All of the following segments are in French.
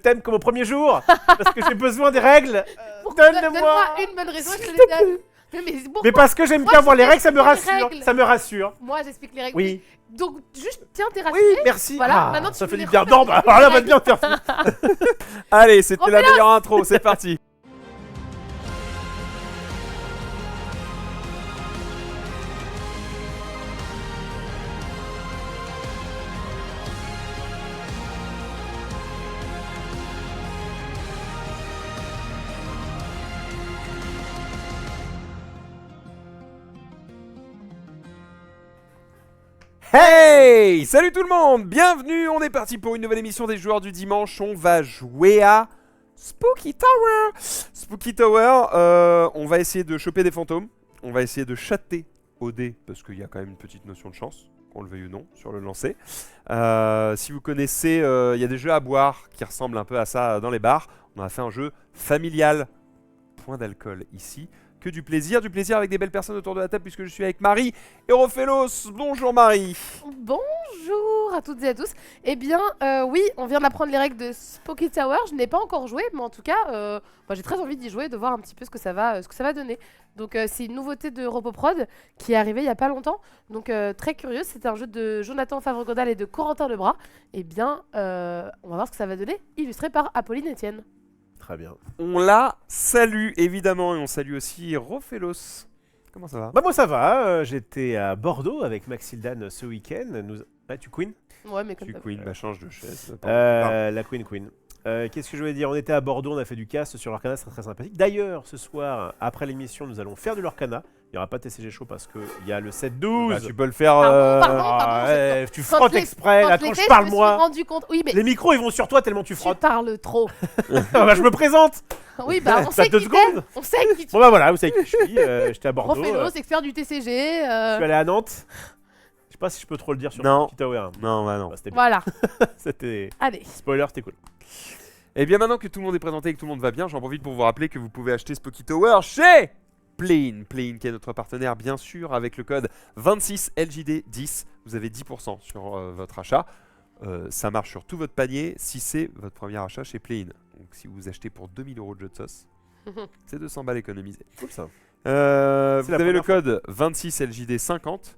t'aime comme au premier jour parce que j'ai besoin des règles. Donne-moi Donne-moi. une bonne raison et je te les donne. Mais parce que j'aime Moi, bien je voir les règles, ça me t'explique les rassure. règles. Ça me rassure. Moi, j'explique les règles. Oui. Donc, juste, tiens, t'es Oui, rassuré. merci. Voilà, Ah, maintenant, tu ça peux fait les du bien. remettre Non, bah alors là, va bien faire foutre. Allez, c'était la meilleure intro, c'est parti. Hey! Salut tout le monde! Bienvenue, on est parti pour une nouvelle émission des joueurs du dimanche. On va jouer à Spooky Tower. Spooky Tower, on va essayer de choper des fantômes. On va essayer de chatter au dé, parce qu'il y a quand même une petite notion de chance, qu'on le veuille ou non, sur le lancer. Si vous connaissez, il y a des jeux à boire qui ressemblent un peu à ça dans les bars. On a fait un jeu familial. Point d'alcool ici. Que du plaisir avec des belles personnes autour de la table puisque je suis avec Marie et Rophélos. Bonjour Marie. Bonjour à toutes et à tous. Eh bien, oui, on vient d'apprendre les règles de Spooky Tower. Je n'ai pas encore joué, mais en tout cas, moi, j'ai très envie d'y jouer, de voir un petit peu ce que ça va donner. Donc, c'est une nouveauté de Ropoprod qui est arrivée il n'y a pas longtemps. Donc, très curieux. C'est un jeu de Jonathan Favre-Godal et de Corentin Lebras. Eh bien, on va voir ce que ça va donner, illustré par Apolline Etienne. Très bien. On la salue évidemment et on salue aussi Rophélos. Comment ça va? Bah moi ça va. J'étais à Bordeaux avec Maxildan ce week-end. Ah, tu queen? Ouais, mais comme Tu ça. Queen, bah change de chaise. La Queen. Qu'est-ce que je voulais dire? On était à Bordeaux, on a fait du cast sur l'Orcana, c'est très sympathique. D'ailleurs, ce soir, après l'émission, nous allons faire de l'Orcana. Il n'y aura pas de TCG Show parce qu'il y a le 7-12. Bah, tu peux le faire. Pardon, Ouais, tu Quand frottes l'été, exprès, là, quand l'été, je parle me suis moi. rendu compte. Oui, mais Les micros, ils vont sur toi tellement tu tu frottes. parles trop. Bah, je me présente. Oui, bah on T'as sait 2 qui t'es. secondes. On sait qui tu Bon bah voilà, vous savez qui je suis. J'étais à Bordeaux. Rophélos, expert du TCG. Je suis allé à Nantes. Je sais pas si je peux trop le dire sur Non. Spooky Tower. Hein. Non, bah non. Bah, c'était bien. Voilà. C'était Allez. spoiler, c'était cool. Et bien maintenant que tout le monde est présenté et que tout le monde va bien, j'en profite pour vous rappeler que vous pouvez acheter Spooky Tower chez Play'n. Play'n qui est notre partenaire bien sûr avec le code 26LJD10. Vous avez 10% sur votre achat. Ça marche sur tout votre panier si c'est votre premier achat chez Play'n. Donc si vous achetez pour 2000 € de jeu de sauce, c'est 200 balles économisées. Cool ça. Vous la avez le première fois. code 26LJD50.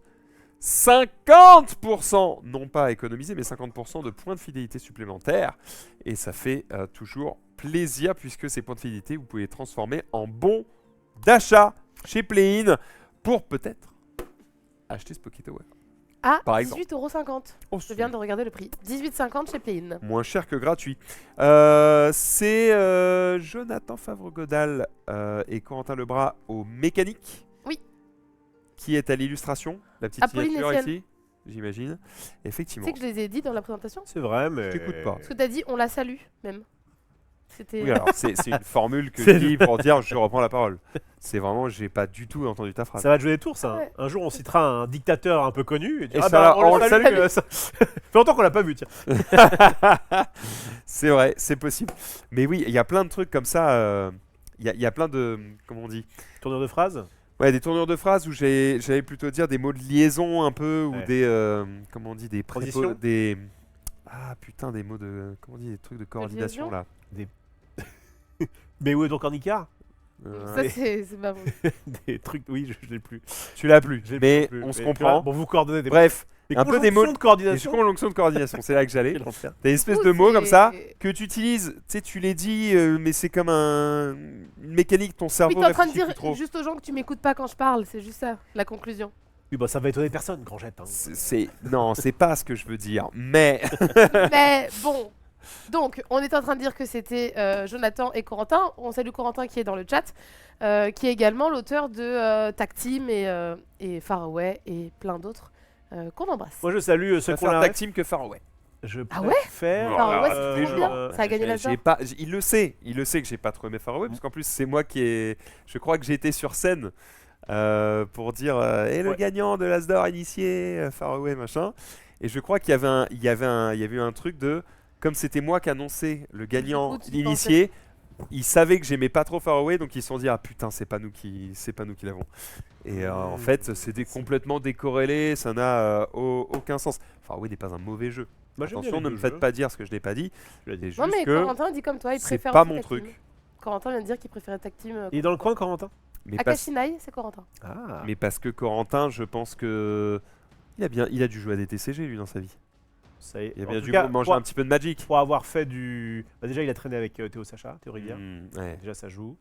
50% non pas économisé mais 50% de points de fidélité supplémentaires et ça fait toujours plaisir puisque ces points de fidélité vous pouvez les transformer en bons d'achat chez Play'n pour peut-être acheter Spooky Tower. À Par exemple. 18,50 €. Oh, Je viens de regarder le prix. 18,50 chez Play'n. moins cher que gratuit. C'est Jonathan Favre-Godal et Corentin Lebras au mécanique. Oui. Qui est à l'illustration, la petite Apolline signature Etienne. ici, j'imagine. Tu Effectivement. sais que je les ai dit dans la présentation. C'est vrai, mais. Je t'écoute pas. Parce que t'as dit on la salue même. C'était. Oui, alors c'est une formule que C'est je dis pour dire je reprends la parole. C'est vraiment, j'ai pas du tout entendu ta phrase. Ça va te jouer des tours, ça. Ouais. Un jour, on citera un dictateur un peu connu. Et, Et ça, là, on le salue. ça... fait longtemps qu'on l'a pas vu, tiens. C'est vrai, c'est possible. Mais oui, il y a plein de trucs comme ça. Il y a plein de. Comment on dit? Tournure de phrase. Ouais, des tournures de phrases où j'allais plutôt dire des mots de liaison un peu ou Ouais. des. Comment on dit? Des Transitions. des. Ah putain, des mots de. Comment on dit? Des trucs de coordination liaison là. Mais où est donc Ornica? Ça, c'est pas bon. Des trucs, oui, je l'ai plus. Tu l'as plus, Je l'ai mais plus. on se Mais, comprend. Bon, vous coordonnez des Bref, des un peu des mots conjonctions de des coordination. conjonctions de coordination, c'est là que j'allais. Quel enfer. T'as une espèce Du de coup, mots comme ça c'est- que tu utilises, tu sais, tu les dis, mais c'est comme une mécanique, ton Oui, cerveau t'es en train de réfléchit dire plus trop. juste aux gens que tu m'écoutes pas quand je parle, c'est juste ça, la conclusion. Oui, bah ça va étonner personne, Grangette. Hein. Non, c'est pas ce que je veux dire, mais Mais bon. Donc, on est en train de dire que c'était Jonathan et Corentin. On salue Corentin qui est dans le chat, qui est également l'auteur de Tag Team et Faraway et plein d'autres qu'on embrasse. Moi, je salue je ceux qui ont préfère la tag team que Far Away. Je Ah ouais préfère. Faraway, alors, c'est les trop jours, bien. Ça a gagné la Il le sait que j'ai pas trop aimé Far Away, parce qu'en plus c'est moi je crois que j'ai été sur scène pour dire et le Ouais. gagnant de l'Asdor initié Far Away machin, et je crois qu'il y avait il y avait eu un truc de comme c'était moi qui annonçais le gagnant coup, tu initié, ils savaient que j'aimais pas trop Far Away, donc ils se sont dit ah putain c'est pas nous qui l'avons. Et en fait c'était complètement décorrélé, ça n'a aucun sens. Far Away n'est pas un mauvais jeu, Moi, j'aime bien Attention, les ne deux me faites jeux. pas dire ce que je n'ai pas dit. Tu l'as dit. C'est Non, juste mais que... Corentin dit comme toi, il c'est préfère. pas aussi mon tag team. truc. Corentin vient de dire qu'il préférait tag team. Il est dans le coin, Corentin Mais, parce... Akashinai, c'est Corentin. Ah. mais parce que Corentin, je pense que... Il a dû jouer à des TCG, lui, dans sa vie. Ça y est. Il a En bien tout dû cas, manger pour- un petit peu de Magic. Pour avoir fait du. Bah, déjà, il a traîné avec Théo Sacha, Théo Rivière. Ouais. Déjà, ça joue.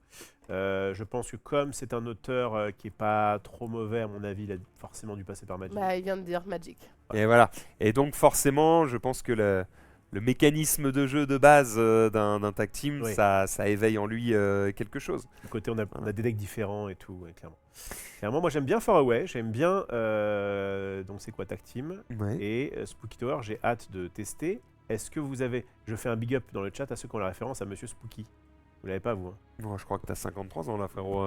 Je pense que comme c'est un auteur qui est pas trop mauvais, à mon avis, il a forcément dû passer par Magic. Bah, il vient de dire Magic. Et voilà. Et donc forcément, je pense que le mécanisme de jeu de base d'un tag team, Oui. ça éveille en lui quelque chose. Du côté, on a des decks différents et tout, ouais, clairement. Clairement, moi, j'aime bien Far Away. J'aime bien. Donc, c'est quoi, Tag Team et Spooky Tower, j'ai hâte de tester. Est-ce que vous avez. Je fais un big up dans le chat à ceux qui ont la référence à Monsieur Spooky. Vous l'avez pas, vous hein Bon, je crois que t'as 53 ans là, frérot.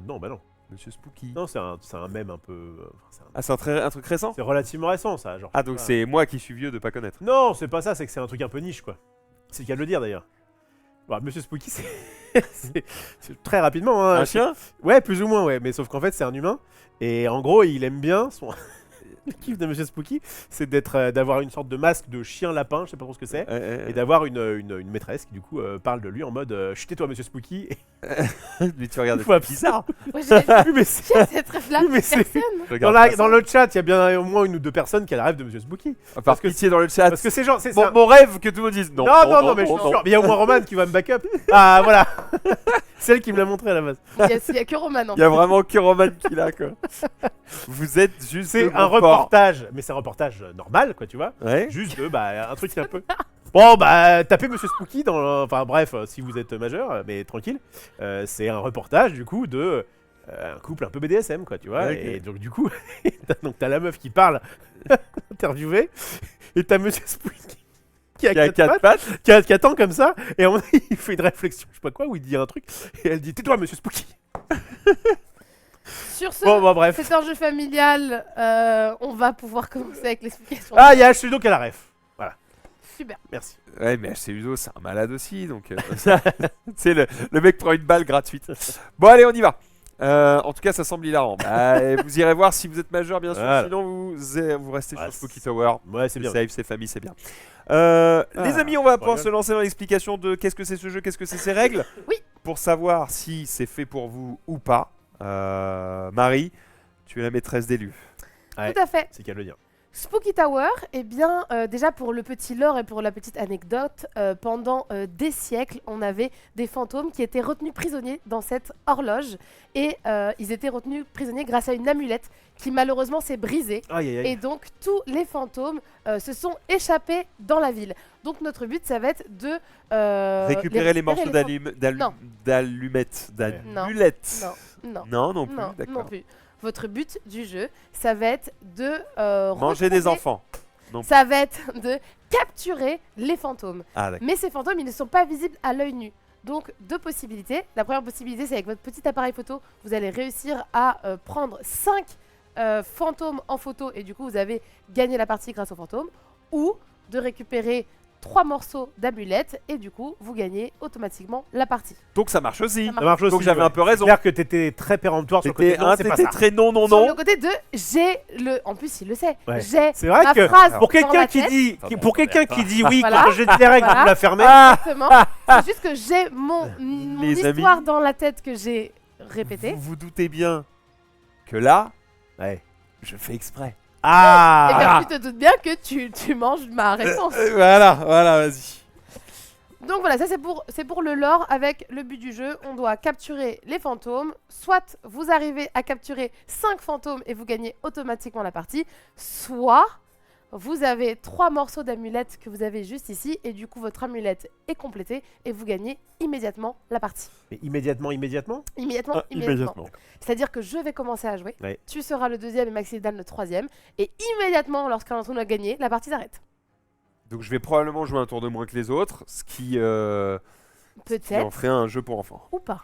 Non, bah non. Monsieur Spooky. Non, c'est un mème un peu. Ah, c'est un truc récent. C'est relativement récent, ça. Genre, Ah, je sais donc pas. c'est moi qui suis vieux de pas connaître. Non, c'est pas ça, c'est que c'est un truc un peu niche, quoi. C'est le cas de le dire, d'ailleurs. Bon, Monsieur Spooky, c'est très rapidement. Hein, Un chien Ouais, plus ou moins, ouais. Mais sauf qu'en fait, c'est un humain. Et en gros, il aime bien son. Le kiff de Monsieur Spooky, c'est d'avoir une sorte de masque de chien lapin, je sais pas trop ce que c'est, et d'avoir une maîtresse qui du coup parle de lui en mode chut, tais-toi Monsieur Spooky. Mais tu regardes. Il faut bizarre. Ouais, j'ai Oui, mais c'est- j'ai cette rêve-là. Oui, mais c'est- Personne. dans le chat, il y a bien au moins une ou deux personnes qui a le rêve de Monsieur Spooky. Par parce que- pitié dans le chat. Parce que c'est genre. C'est Mon, un- mon rêve que tout le monde dise non. Non, mais je suis sûr. Mais il y a au moins Roman qui va me backup. Ah, voilà. Celle qui me l'a montré à la base. Il y a que Roman. Il y a vraiment que Roman qui l'a quoi. Vous êtes juste. C'est le un gros porc. reportage, mais c'est un reportage normal, quoi, tu vois. Ouais. Juste un truc un peu. Bon, bah, tapez Monsieur Spooky dans. Enfin, bref, si vous êtes majeur, mais tranquille. C'est un reportage, du coup, de. Un couple un peu BDSM, quoi, tu vois. Ok. Et donc, du coup, t'as la meuf qui parle, interviewée, et t'as Monsieur Spooky qui a Qui a quatre 4 pattes, pattes. qui attend comme ça, et à un moment, il fait une réflexion, je sais pas quoi, où il dit un truc, et elle dit tais-toi, Monsieur Spooky. Sur ce, Bon, bref. c'est un jeu familial. On va pouvoir commencer avec l'explication. Ah, il y a H-Sudo qui a la ref. Super. Merci. Ouais, mais HC Uso, c'est un malade aussi, donc. C'est le mec prend une balle gratuite. Bon, allez, on y va. En tout cas, ça semble hilarant. Bah, et vous irez voir si vous êtes majeur, bien sûr. Voilà. Sinon, vous restez Ouais, sur Spooky Tower. Ouais, c'est bien. C'est safe, c'est famille, c'est bien. Les amis, on va pouvoir se lancer dans l'explication de qu'est-ce que c'est ce jeu, qu'est-ce que c'est ses règles. Oui. Pour savoir si c'est fait pour vous ou pas. Marie, tu es la maîtresse des lieux. Ouais. Tout à fait. C'est qu'à le dire. Spooky Tower, eh bien, déjà pour le petit lore et pour la petite anecdote, pendant des siècles, on avait des fantômes qui étaient retenus prisonniers dans cette horloge. Et ils étaient retenus prisonniers grâce à une amulette qui malheureusement s'est brisée. Aïe, aïe, aïe. Et donc tous les fantômes se sont échappés dans la ville. Donc notre but, ça va être de Récupérer les morceaux Non. d'allumettes. Non. D'amulettes. Non, Non plus, non, non d'accord. plus. Votre but du jeu, ça va être de Manger des retrouver- enfants. Ça va être de capturer les fantômes. Ah, d'accord. Mais ces fantômes, ils ne sont pas visibles à l'œil nu. Donc, deux possibilités. La première possibilité, c'est avec votre petit appareil photo, vous allez réussir à prendre 5 fantômes en photo et du coup, vous avez gagné la partie grâce aux fantômes. Ou de récupérer 3 morceaux d'amulettes et du coup, vous gagnez automatiquement la partie. Donc ça marche aussi. Ça Ça marche aussi. Donc j'avais ouais. un peu raison. C'est clair que t'étais très péremptoire sur le côté. T'étais Non, c'est pas ça. très non. Sur le côté de j'ai le... En plus, il le sait. Ouais. J'ai C'est vrai ma que phrase pour dans quelqu'un la qui tête. dit, Pardon, pour quelqu'un qui dit oui, Voilà. quand j'ai des règles, Voilà. vous la fermez. Exactement. C'est juste que j'ai mon Les histoire amis. dans la tête que j'ai répétée. Vous vous doutez bien que là, Ouais. je fais exprès. Et Ah. bien, tu te doutes bien que tu manges ma réponse. Voilà, vas-y. Donc voilà, ça c'est pour le lore avec le but du jeu. On doit capturer les fantômes. Soit vous arrivez à capturer 5 fantômes et vous gagnez automatiquement la partie. Soit vous avez 3 morceaux d'amulette que vous avez juste ici. Et du coup, votre amulette est complétée et vous gagnez immédiatement la partie. Mais immédiatement. Immédiatement. C'est-à-dire que je vais commencer à jouer. Ouais. Tu seras le deuxième et Maxidal le troisième. Et immédiatement, lorsqu'un d'entre nous a gagné, la partie s'arrête. Donc je vais probablement jouer un tour de moins que les autres, ce qui en Peut-être ferait un jeu pour enfants. ou pas.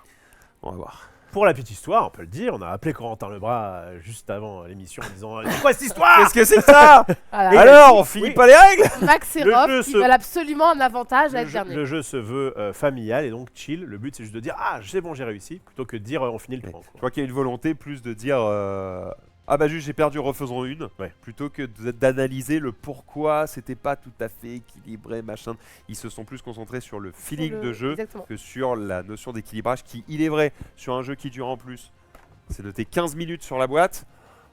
On va voir. Pour la petite histoire, on peut le dire, on a appelé Corentin Lebras juste avant l'émission en disant c'est quoi cette histoire? Qu'est-ce que c'est que ça Voilà. Et Alors, on finit oui. pas les règles? Max et Le Rob, jeu ils se- veulent absolument un avantage à être dernier. Le jeu se veut familial et donc chill. Le but c'est juste de dire ah c'est bon j'ai réussi plutôt que de dire on finit le Ouais. temps. Je crois qu'il y a une volonté plus de dire Ah bah juste j'ai perdu, refaisons une. Ouais. Plutôt que d'analyser le pourquoi c'était pas tout à fait équilibré, machin. Ils se sont plus concentrés sur le feeling de jeu Exactement. que sur la notion d'équilibrage qui, il est vrai, sur un jeu qui dure en plus, c'est noté 15 minutes sur la boîte.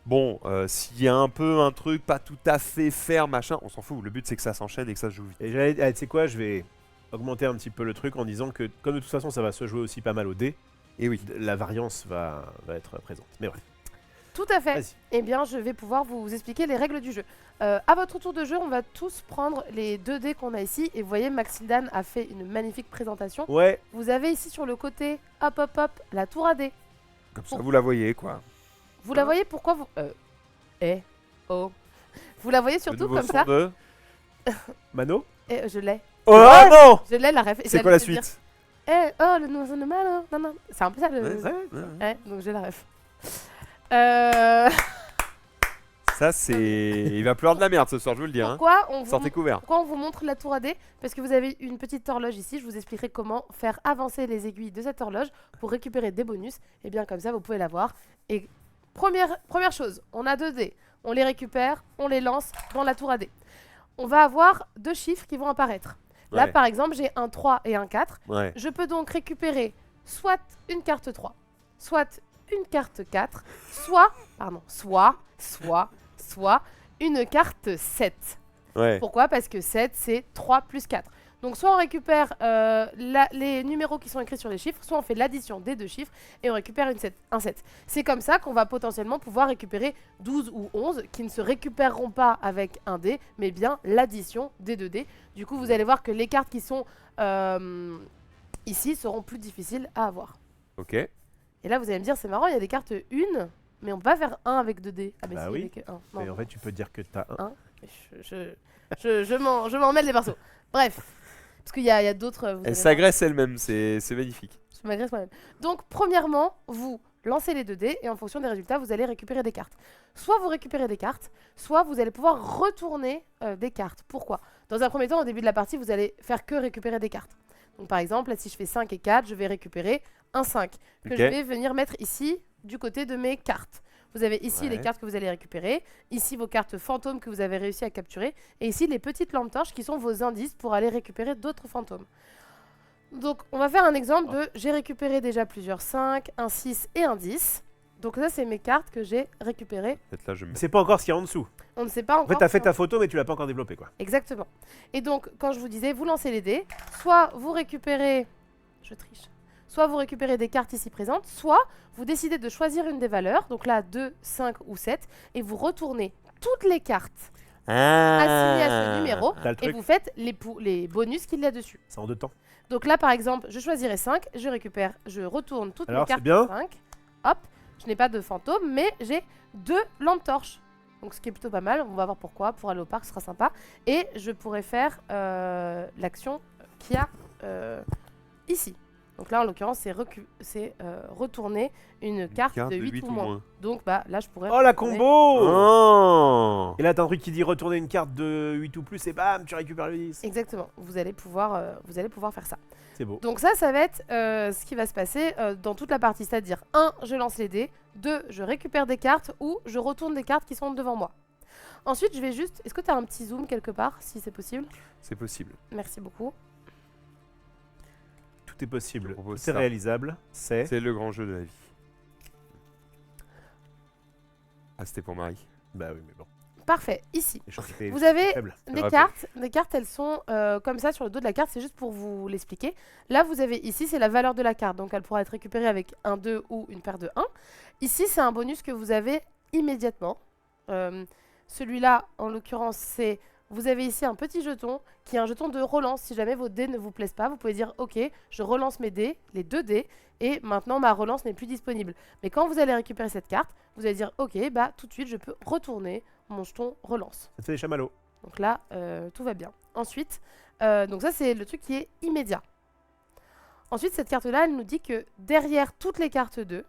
Bon, s'il y a un peu un truc pas tout à fait ferme, machin, on s'en fout. Le but c'est que ça s'enchaîne et que ça se joue vite. Et tu sais quoi, je vais augmenter un petit peu le truc en disant que, comme de toute façon, ça va se jouer aussi pas mal au dé, Et oui. la variance va être présente. Mais bref. Tout à fait. Vas-y. Eh bien, je vais pouvoir vous expliquer les règles du jeu. À votre tour de jeu, on va tous prendre les 2 dés qu'on a ici. Et vous voyez, Maxildan a fait une magnifique présentation. Ouais, Vous avez ici sur le côté, hop, hop, hop, la tour à dés. Comme ça vous la voyez quoi. Vous la voyez pourquoi vous... Vous la voyez Le surtout nouveau comme son ça. de- Je Mano l'ai. Oh non. Je l'ai, la ref. C'est quoi la suite? Le nouveau son de Malo. Non, non. C'est un peu ça le... Ouais. donc j'ai la ref. Ça c'est... Il va pleurer de la merde ce soir, je vous le dis. Hein. Pourquoi on vous... Sortez couvert. Pourquoi on vous montre la tour à dés? Parce que vous avez une petite horloge ici, je vous expliquerai comment faire avancer les aiguilles de cette horloge pour récupérer des bonus. Et bien comme ça, vous pouvez l'avoir. Et première chose, on a 2 dés, on les récupère, on les lance dans la tour à dés. On va avoir 2 chiffres qui vont apparaître. Là, Ouais. par exemple, j'ai un 3 et un 4. Ouais. Je peux donc récupérer soit une carte 3, soit une carte 4, soit une carte 7. Ouais. Pourquoi? Parce que 7, c'est 3 plus 4. Donc soit on récupère les numéros qui sont écrits sur les chiffres, soit on fait l'addition des 2 chiffres et on récupère un 7. C'est comme ça qu'on va potentiellement pouvoir récupérer 12 ou 11 qui ne se récupéreront pas avec un dé, mais bien l'addition des 2 dés. Du coup, vous allez voir que les cartes qui sont ici seront plus difficiles à avoir. Ok. Et là, vous allez me dire, c'est marrant, il y a des cartes 1, mais on peut pas faire 1 avec 2 dés. Ah mais Bah si, oui. avec 1. Non, mais en fait, tu peux dire que t'as un. je m'en mêle les pinceaux. Bref, parce qu'il y a d'autres... vous allez Elle voir. s'agresse elle-même, c'est magnifique. Je m'agresse moi-même. Donc, premièrement, vous lancez les 2 dés et en fonction des résultats, vous allez récupérer des cartes. Soit vous récupérez des cartes, soit vous allez pouvoir retourner des cartes. Pourquoi? Dans un premier temps, au début de la partie, vous allez faire que récupérer des cartes. Donc, par exemple, là, si je fais 5 et 4, je vais récupérer un 5 que Ok. je vais venir mettre ici, du côté de mes cartes. Vous avez ici les Ouais. cartes que vous allez récupérer, ici vos cartes fantômes que vous avez réussi à capturer, et ici les petites lampes torches qui sont vos indices pour aller récupérer d'autres fantômes. Donc on va faire un exemple de j'ai récupéré déjà plusieurs 5, un 6 et un 10. Donc ça c'est mes cartes que j'ai récupérées. Peut-être là je me... C'est pas encore ce qu'il y a en dessous. On ne sait pas En encore. fait, t'as fait si ta photo, mais tu l'as pas encore développée, quoi. Exactement. Et donc quand je vous disais vous lancez les dés, soit vous récupérez... Je triche. Soit vous récupérez des cartes ici présentes, soit vous décidez de choisir une des valeurs, donc là 2, 5 ou 7, et vous retournez toutes les cartes assignées à ce numéro, T'as le et truc. vous faites les bonus qu'il y a dessus. C'est en 2 temps. Donc là par exemple, je choisirais 5, je retourne toutes Alors, mes cartes c'est bien. 5, hop, je n'ai pas de fantôme, mais j'ai 2 lampes torches. Donc ce qui est plutôt pas mal, on va voir pourquoi, pour aller au parc ce sera sympa. Et je pourrais faire l'action qu'il y a ici. Donc là en l'occurrence c'est retourner une carte de 8 ou moins. Donc bah là je pourrais... Oh, la retourner- combo Oh. Et là, t'as un truc qui dit retourner une carte de 8 ou plus, et bam, tu récupères le 10. Exactement, vous allez pouvoir faire ça. C'est beau. Donc ça va être ce qui va se passer dans toute la partie, c'est-à-dire 1, je lance les dés, 2, je récupère des cartes ou je retourne des cartes qui sont devant moi. Ensuite, je vais juste... Est-ce que tu as un petit zoom quelque part, si c'est possible? C'est possible. Merci beaucoup. Tout est possible. Je propose C'est ça. réalisable. C'est... C'est le grand jeu de la vie. Ah, c'était pour Marie. Bah oui, mais bon. Parfait, ici. Les chances étaient Vous avez faibles. des rappelle. cartes. Des cartes, elles sont comme ça sur le dos de la carte, c'est juste pour vous l'expliquer. Là, vous avez ici, c'est la valeur de la carte, donc elle pourra être récupérée avec un 2 ou une paire de 1. Ici, c'est un bonus que vous avez immédiatement. Celui-là, en l'occurrence, c'est... Vous avez ici un petit jeton qui est un jeton de relance. Si jamais vos dés ne vous plaisent pas, vous pouvez dire « Ok, je relance mes dés, les 2 dés, et maintenant ma relance n'est plus disponible. » Mais quand vous allez récupérer cette carte, vous allez dire « Ok, bah tout de suite, je peux retourner mon jeton relance. » Ça te fait des chamallows. Donc là, tout va bien. Ensuite, donc ça c'est le truc qui est immédiat. Ensuite, cette carte-là, elle nous dit que derrière toutes les cartes 2,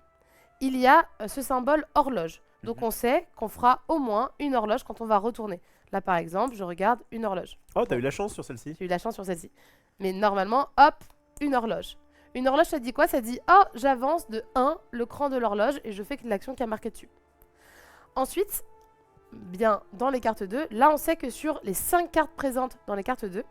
il y a ce symbole horloge. Donc on sait qu'on fera au moins une horloge quand on va retourner. Là par exemple, je regarde une horloge. Oh, t'as eu la chance sur celle-ci. J'ai eu la chance sur celle-ci. Mais normalement, hop, une horloge. Une horloge, ça dit quoi? Ça dit, oh, j'avance de 1 le cran de l'horloge et je fais l'action qui a marqué dessus. Ensuite, bien dans les cartes 2, là on sait que sur les 5 cartes présentes dans les cartes 2,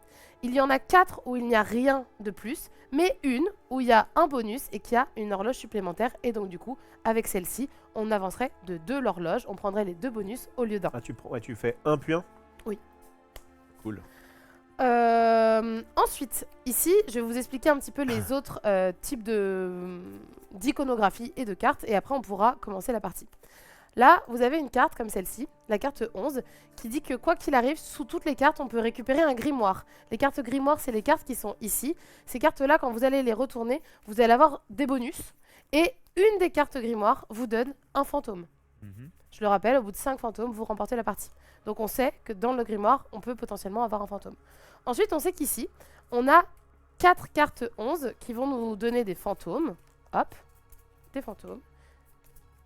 il y en a 4 où il n'y a rien de plus, mais une où il y a un bonus et qui a une horloge supplémentaire. Et donc du coup, avec celle-ci, on avancerait de 2 l'horloge, on prendrait les 2 bonus au lieu d'un. Ah, tu fais 1 puis 1 ? Oui. Cool. Ensuite, ici, je vais vous expliquer un petit peu les autres types d'iconographie et de cartes, et après on pourra commencer la partie. Là, vous avez une carte comme celle-ci, la carte 11, qui dit que quoi qu'il arrive, sous toutes les cartes, on peut récupérer un grimoire. Les cartes grimoire, c'est les cartes qui sont ici. Ces cartes-là, quand vous allez les retourner, vous allez avoir des bonus, et une des cartes grimoire vous donne un fantôme. Je le rappelle, au bout de 5 fantômes, vous remportez la partie. Donc on sait que dans le grimoire, on peut potentiellement avoir un fantôme. Ensuite, on sait qu'ici, on a 4 cartes 11 qui vont nous donner des fantômes. Hop, des fantômes.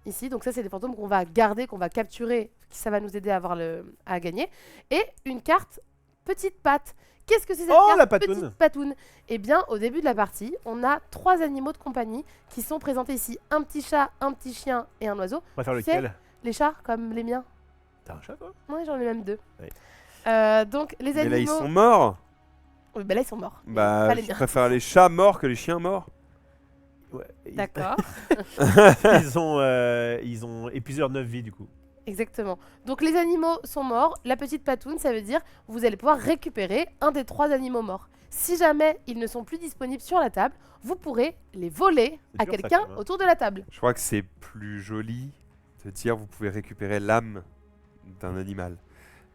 Ici, donc ça, c'est des fantômes qu'on va garder, qu'on va capturer, ça va nous aider à gagner. Et une carte petite patte. Qu'est-ce que c'est cette carte la patoune. petite patoune? Eh bien, au début de la partie, on a 3 animaux de compagnie qui sont présentés ici. Un petit chat, un petit chien et un oiseau. On va faire C'est lequel? Les chats, comme les miens. T'as un chat, toi? Ouais, j'en ai même 2. Oui. Donc, les Mais animaux... là, ils sont morts. Oui, bah là, ils sont morts. Bah, Pas les je miens. préfère les chats morts que les chiens morts. Ouais. D'accord. Ils ont épuisé leur 9 vies, du coup. Exactement. Donc les animaux sont morts. La petite patoune, ça veut dire vous allez pouvoir récupérer un des 3 animaux morts. Si jamais ils ne sont plus disponibles sur la table, vous pourrez les voler C'est à dur, ça, quelqu'un quand même. autour de la table. Je crois que c'est plus joli de dire vous pouvez récupérer l'âme d'un animal.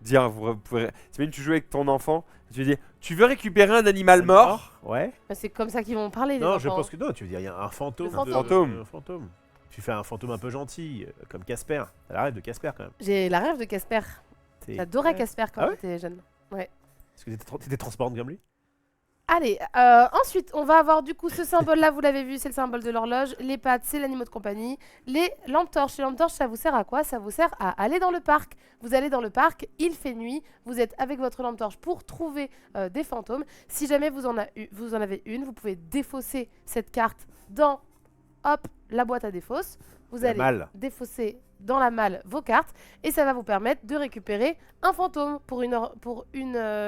Dire vous pouvez. T'imagines, tu joues avec ton enfant, tu dis tu veux récupérer un animal mort? Ouais. Bah, c'est comme ça qu'ils vont parler. les Non, enfants. je pense que non, tu veux dire, il y a un fantôme. Le fantôme. Fantôme. Un fantôme. Tu fais un fantôme un peu gentil, comme Casper. T'as la rêve de Casper, quand même. J'ai la rêve de Casper. J'adorais Casper quand Ah ouais j'étais jeune. Est-ce que t'étais transparente comme lui? Allez, ensuite, on va avoir du coup ce symbole-là, vous l'avez vu, c'est le symbole de l'horloge. Les pattes, c'est l'animal de compagnie. Les lampes torches, ça vous sert à quoi? Ça vous sert à aller dans le parc. Vous allez dans le parc, il fait nuit, vous êtes avec votre lampe torche pour trouver des fantômes. Si jamais vous en avez une, vous pouvez défausser cette carte dans, hop, la boîte à défausse. Vous La allez malle. défausser dans la malle vos cartes et ça va vous permettre de récupérer un fantôme pour une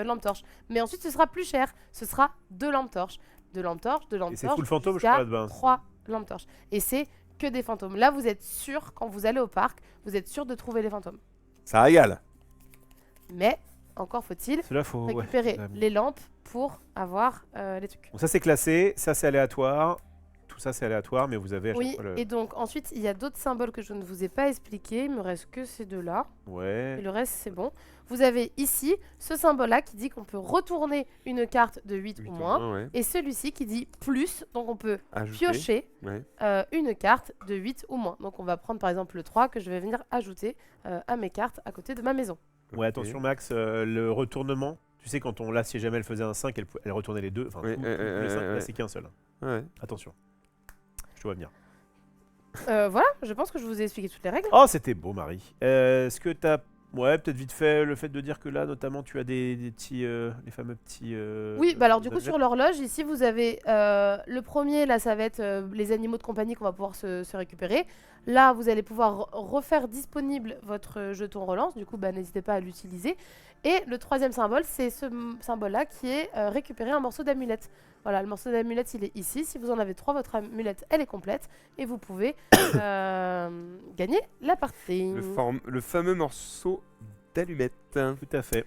lampe torche. Mais ensuite, ce sera plus cher. Ce sera 2 lampes torches. 2 lampes torches, 2 lampes Et c'est torches. full fantôme, je jusqu'à crois, là-bas. 3 lampes torches. Et c'est que des fantômes. Là, vous êtes sûr, quand vous allez au parc, vous êtes sûr de trouver les fantômes. Ça régale. Mais, encore faut-il Cela faut récupérer les lampes pour avoir les trucs. Donc ça c'est classé, ça c'est aléatoire. Tout ça c'est aléatoire, mais vous avez à chaque Oui, fois le. et donc ensuite, il y a d'autres symboles que je ne vous ai pas expliqués. Il me reste que ces 2-là. Et Ouais. le reste, c'est bon. Vous avez ici ce symbole-là qui dit qu'on peut retourner une carte de 8 Huit ou au moins. ouais. Et celui-ci qui dit plus, donc on peut Ajouter. piocher Ouais. une carte de 8 ou moins. Donc on va prendre par exemple le 3 que je vais venir ajouter à mes cartes à côté de ma maison. Ouais, attention Max, le retournement. Tu sais quand là si jamais elle faisait un 5, elle retournait les deux. Enfin, Ouais, tous les 5, là ouais. c'est qu'un seul. Ouais. Attention. Je te vois venir. Voilà, je pense que je vous ai expliqué toutes les règles. Oh, c'était beau, Marie. Est-ce que t'as. Ouais, peut-être vite fait le fait de dire que là, notamment, tu as des petits. Les fameux petits. Oui, bah alors du coup objets. sur l'horloge, ici vous avez le premier, là ça va être les animaux de compagnie qu'on va pouvoir se récupérer. Là vous allez pouvoir refaire disponible votre jeton relance, du coup bah, n'hésitez pas à l'utiliser. Et le troisième symbole, c'est ce symbole-là qui est récupérer un morceau d'amulette. Voilà, le morceau d'amulette il est ici, si vous en avez 3, votre amulette elle est complète et vous pouvez gagner la partie. Le fameux morceau d'allumette. Tout à fait.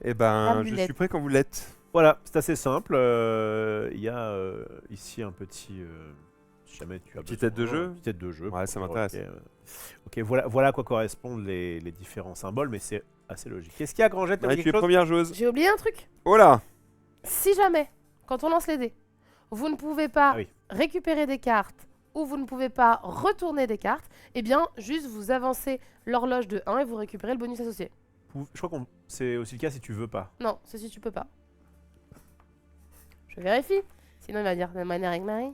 Eh ben, je L'amulette. suis prêt quand vous l'êtes. Voilà, c'est assez simple. Il y a ici un petit. Si jamais tu as Petite besoin, tête de jeu une petite tête de jeu. Ouais, ça m'intéresse. Ok, voilà à quoi correspondent les différents symboles, mais c'est assez logique. Qu'est-ce qu'il y a, Grangette? T'avais Ouais, tu es quelque chose première joueuse. J'ai oublié un truc. Oh là. Si jamais, quand on lance les dés, vous ne pouvez pas Ah oui. récupérer des cartes ou vous ne pouvez pas retourner des cartes, eh bien, juste vous avancez l'horloge de 1 et vous récupérez le bonus associé. Je crois que c'est aussi le cas si tu veux pas. Non, ceci tu peux pas. Je vérifie. Sinon, il va dire de manière avec Marie.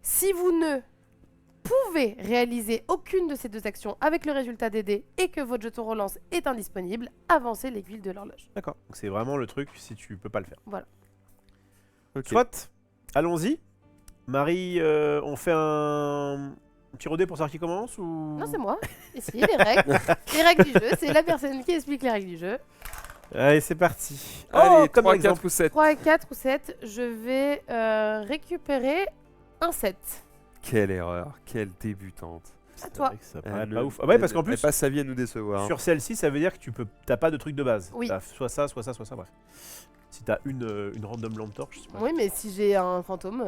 Si vous ne pouvez réaliser aucune de ces 2 actions avec le résultat des dés et que votre jeton relance est indisponible, avancez l'aiguille de l'horloge. D'accord. Donc c'est vraiment le truc si tu peux pas le faire. Voilà. Ok. Soit, allons-y. Marie, on fait un Un petit rodé pour savoir qui commence ou... Non, c'est moi. Ici, les règles. Les règles du jeu. C'est la personne qui explique les règles du jeu. Allez, c'est parti. Allez, comme 3, exemple. 4 ou 7. 3, 4 ou 7. Je vais récupérer un 7. Quelle erreur, quelle débutante. À toi. C'est vrai que ça paraît Elle pas ne- ouf. Ah ouais, parce qu'en elle plus, passe sa vie à nous décevoir. sur celle-ci, ça veut dire que t'as pas de truc de base. Oui. T'as soit ça, soit ça, soit ça, bref. Si t'as une random lampe torche, c'est pas... Oui, mais si j'ai un fantôme...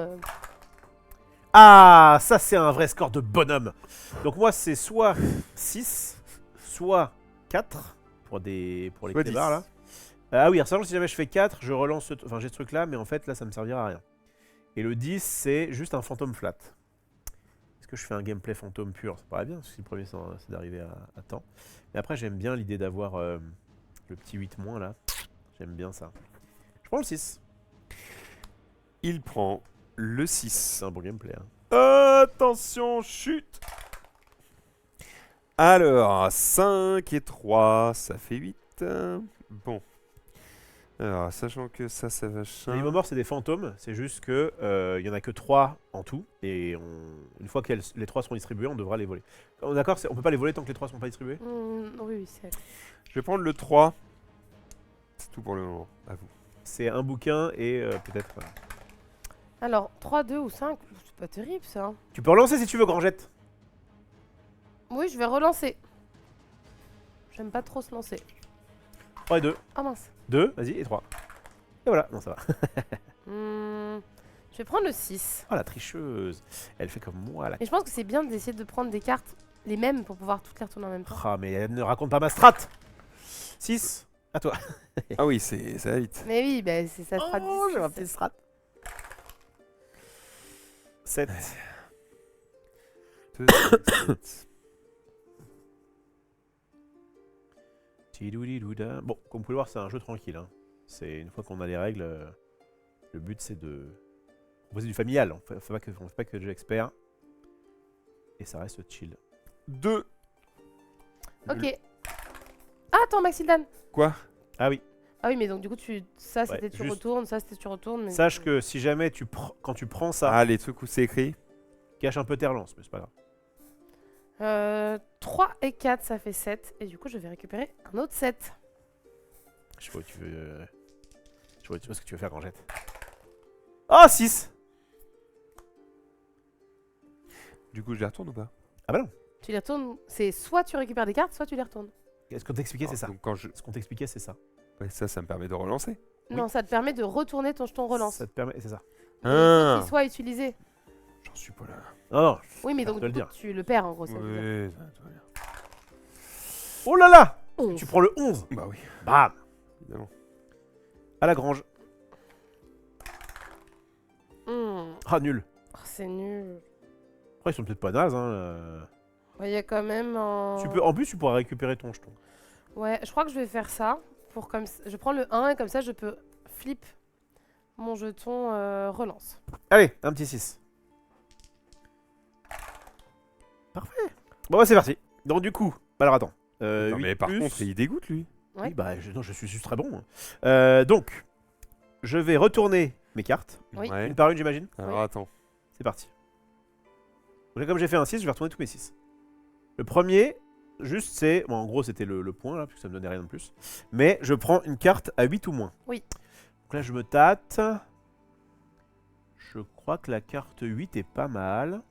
Ah, ça c'est un vrai score de bonhomme. Donc moi c'est soit 6, soit 4 pour les Soit clébards 10. là. Ah oui, alors si jamais je fais 4, je relance enfin j'ai ce truc là, mais en fait là ça me servira à rien. Et le 10 c'est juste un fantôme flat. Est-ce que je fais un gameplay fantôme pur? Ça paraît bien, parce que le premier c'est d'arriver à temps. Mais après j'aime bien l'idée d'avoir le petit 8- là. J'aime bien ça. Je prends le 6. Il prend le 6. C'est un bon gameplay. Hein. Attention, chute. Alors, 5 et 3, ça fait 8. Bon. Alors, sachant que ça va Les chier. animaux morts, c'est des fantômes, c'est juste que il y en a que 3 en tout, et une fois que les 3 seront distribués, on devra les voler. On est d'accord, on peut pas les voler tant que les 3 sont pas distribués? oui, c'est... Je vais prendre le 3. C'est tout pour le moment, à vous. C'est un bouquin et peut-être... Alors, 3, 2 ou 5, c'est pas terrible ça. Tu peux relancer si tu veux, Grangette. Oui, je vais relancer. J'aime pas trop se lancer. 3 et 2. Ah mince. 2, vas-y, et 3. Et voilà, non ça va. Je vais prendre le 6. Oh la tricheuse. Elle fait comme moi là. Et je pense que c'est bien d'essayer de prendre des cartes les mêmes pour pouvoir toutes les retourner en même temps. Ah mais elle ne raconte pas ma strat. 6, à toi. Ah oui, ça va vite. Mais oui, bah, c'est ça sera Oh, 10. j'ai ma petite strat. 7. 2, 7. Tidoudidoudin. Bon, comme vous pouvez le voir, c'est un jeu tranquille. Hein. C'est une fois qu'on a les règles, le but c'est de proposer du familial. On fait pas que de jeu expert. Et ça reste chill. 2. Ok. Ah, attends, Maxildan. Quoi? Ah oui. Ah oui, mais donc du coup, ça c'était Ouais, tu juste- retournes, ça c'était tu retournes. Mais... Sache que si jamais quand tu prends ça, Ah, les trucs où c'est écrit. cache un peu tes relances, mais c'est pas grave. 3 et 4, ça fait 7. Et du coup, je vais récupérer un autre 7. Je vois où tu veux. Je vois ce que tu veux faire, Grangette. Oh, 6. Du coup, je les retourne ou pas? Ah bah non. Tu les retournes, c'est soit tu récupères des cartes, soit tu les retournes. Ce qu'on t'expliquait, c'est ça. Donc quand je... Ce qu'on t'expliquait, c'est ça. Ouais, ça me permet de relancer. Oui. Non, ça te permet de retourner ton jeton relance. Ça te permet, c'est ça. Et il faut Ah, qu'il soit utilisé. j'en suis pas là. Non, non. Oui, mais Je donc peux du le coup, dire. tu le perds en gros. Ça veut dire. Oui, ça va bien. Oh là là. 11. Tu prends le 11. Bah oui, Bam. évidemment. À la grange. Oh, Ah, nul. c'est nul. Après, ils sont peut-être pas nazes. Hein. Il y a quand même un... En plus, tu pourras récupérer ton jeton. Ouais, je crois que je vais faire ça. Pour comme... Je prends le 1 et comme ça, je peux flip mon jeton relance. Allez, un petit 6. Parfait. Bon, bah, c'est parti. Donc, du coup, alors attends. Non, 8 mais par plus- contre, il dégoûte lui. Ouais. Oui, bah, non, je suis juste très bon. Donc, je vais retourner mes cartes. Oui. Ouais. Une par une, j'imagine. Alors Oui. attends. C'est parti. Donc, comme j'ai fait un 6, je vais retourner tous mes 6. Le premier, juste, c'est... Bon, en gros, c'était le point, là, parce que ça me donnait rien de plus. Mais je prends une carte à 8 ou moins. Oui. Donc là, je me tâte. Je crois que la carte 8 est pas mal.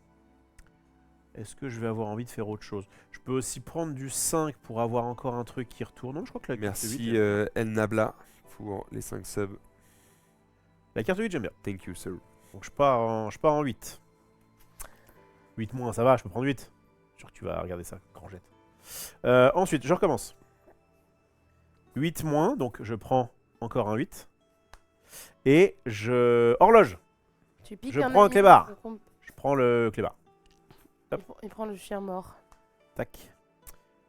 Est-ce que je vais avoir envie de faire autre chose? Je peux aussi prendre du 5 pour avoir encore un truc qui retourne. Non, je crois que la carte 8... Merci El Nabla pour les 5 subs. La carte 8, j'aime bien. Thank you, sir. Donc je pars en 8. 8 moins, ça va, je peux prendre 8. Je suis sûr que tu vas regarder ça, Grangette. Ensuite, je recommence. 8 moins, donc je prends encore un 8. Et je... Horloge. Tu piques Je un prends un ami, clébard. donc Je prends le clébard. il prend le chien mort. Tac.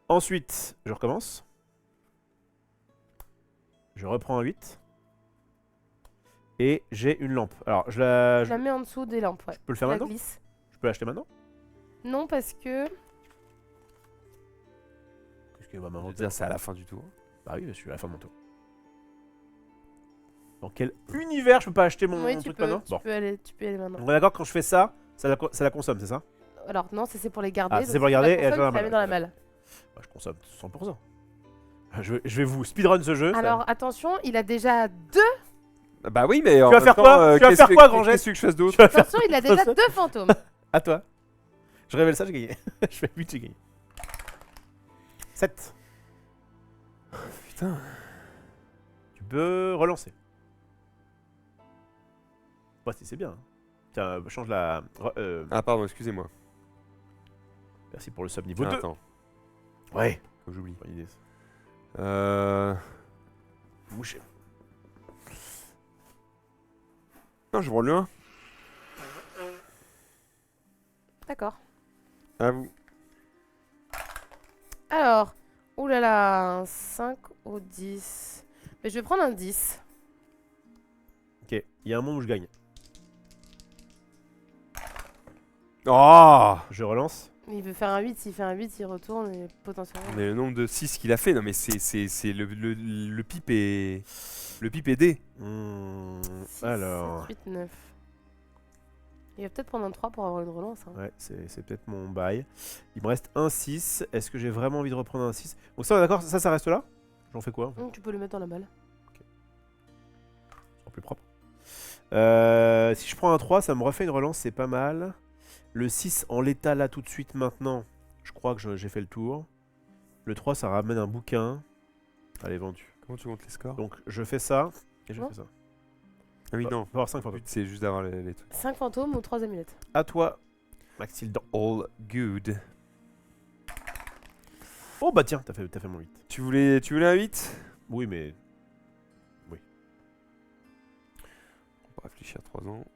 Ensuite, je recommence. Je reprends un 8. Et j'ai une lampe. Alors, Je la mets en dessous des lampes, ouais. je peux le faire Je la maintenant? glisse. Je peux l'acheter maintenant? Non, parce que... Qu'est-ce qu'il va Je veux m'inventer? dire, c'est à la fin du tour. Bah oui, je suis à la fin de mon tour. Dans quel univers je peux pas acheter mon oui, tu truc peux, maintenant? tu Bon. peux aller maintenant. On est d'accord, quand je fais ça, ça la consomme, c'est ça? Alors non, ça, c'est pour les garder. Ah, donc c'est pour les garder tu et la elle consommes, tu la mets dans la malle. Bah, je consomme 100%. Je vais vous speedrun ce jeu. ça- Alors attention, il a déjà 2. Bah oui, mais en vas même faire temps, quoi Tu vas faire quoi, Grangette Qu'est-ce que je fasse d'autre? Tu vas faire Attention, il a déjà 2 fantômes. à toi. Je révèle ça, j'ai gagné. Je fais 8, j'ai gagné. 7. Putain. Tu peux relancer. Bah, si c'est bien. Tiens, change la... Ah pardon, excusez-moi. Merci pour le sub niveau Tiens, 2. attends, Ouais. faut que j'oublie. Bonne idée. ça. Moucher. Non, je roule le 1. D'accord. À vous. Alors, oulala, un 5 au 10. Mais je vais prendre un 10. Ok, il y a un moment où je gagne. Oh. Je relance. Il veut faire un 8, s'il fait un 8, il retourne et potentiellement... Mais le nombre de 6 qu'il a fait, non mais c'est le pipe est... Le pipe est D. 6, Alors... 7, 8, 9. Il va peut-être prendre un 3 pour avoir une relance. Hein. Ouais, c'est peut-être mon bail. Il me reste un 6. Est-ce que j'ai vraiment envie de reprendre un 6? Donc ça, on est d'accord, ça reste là? J'en fais quoi? Tu peux le mettre dans la malle. En plus propre. Si je prends un 3, ça me refait une relance, c'est pas mal. Le 6 en l'état là tout de suite maintenant, je crois que j'ai fait le tour. Le 3, ça ramène un bouquin. Allez, vendu. Comment tu montes les scores? Donc je fais ça et je Non. fais ça. Ah oui, On non. va avoir 5 Le fantômes. but c'est juste d'avoir les trucs. 5 fantômes ou 3 amulettes. À toi, Maxildan. All good. Oh bah tiens, t'as fait mon 8. Tu voulais un 8? Oui, mais... On va réfléchir 3 ans. Oh.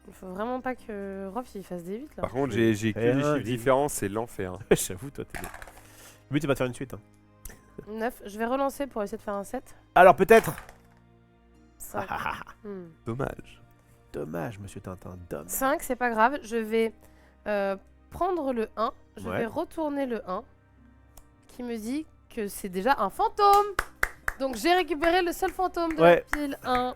Il faut vraiment pas que Rof il fasse des 8 là. Par contre, j'ai que des un, chiffres des- différents, c'est l'enfer. J'avoue, toi, t'es bien. Le but, c'est pas de faire une suite. Hein. 9. Je vais relancer pour essayer de faire un 7. Alors peut-être 5. Dommage. Dommage, monsieur Tintin, dommage. 5, c'est pas grave. Je vais prendre le 1. Je Ouais. vais retourner le 1. Qui me dit que c'est déjà un fantôme. Donc j'ai récupéré le seul fantôme de Ouais. la pile 1.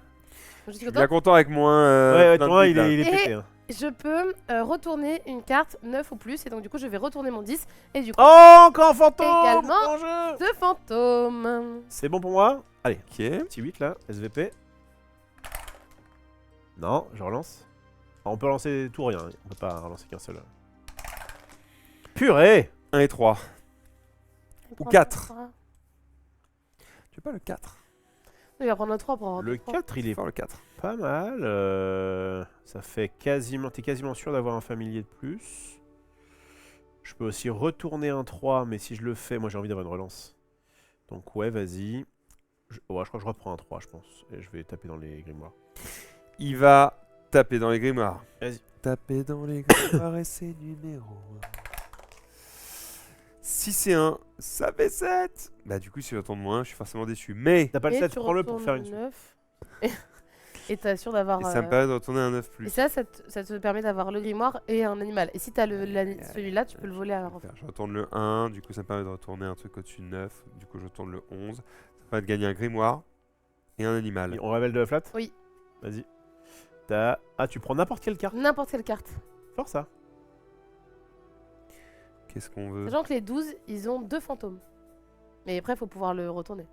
Je suis Je suis contente. bien content avec moins. Ouais, plein de toi, buts, il là. est Et- pété. Hein. Je peux retourner une carte 9 ou plus. Et donc du coup je vais retourner mon 10. Et du coup, Oh, encore un fantôme Également. en jeu. 2 fantômes. C'est bon pour moi? Allez, Ok. petit 8 là, SVP. Non, je relance. Ah, on peut relancer tout ou rien, on peut pas relancer qu'un seul. Purée! 1 et 3. Ou 4. Tu veux pas le 4? Il va prendre un 3 pour avoir Le deux trois. 4, il est Faire le 4. pas mal. Ça fait quasiment... T'es quasiment sûr d'avoir un familier de plus. Je peux aussi retourner un 3, mais si je le fais, moi j'ai envie d'avoir une relance. Donc ouais, vas-y. Ouais, je crois que je reprends un 3, je pense. Et je vais taper dans les grimoires. Il va taper dans les grimoires. Vas-y. Taper dans les grimoires et ses numéros. 6 et 1, ça fait 7. Bah du coup si je retourne moins, je suis forcément déçu. Mais T'as pas le Et 7, tu prends-le pour retournes faire le une... 9. Et t'es sûr d'avoir... et ça me permet de retourner un 9 plus. Et ça te permet d'avoir le grimoire et un animal. Et si t'as celui-là, tu peux le voler à Rof. Je retourne le 1, du coup ça me permet de retourner un truc au-dessus de 9. Du coup je retourne le 11. Ça me permet de gagner un grimoire et un animal. On révèle de la flat? Oui. Vas-y. Ah, tu prends n'importe quelle carte. N'importe quelle carte. Fort ça. Qu'est-ce qu'on veut? Sachant que les 12, ils ont 2 fantômes. Mais après, il faut pouvoir le retourner.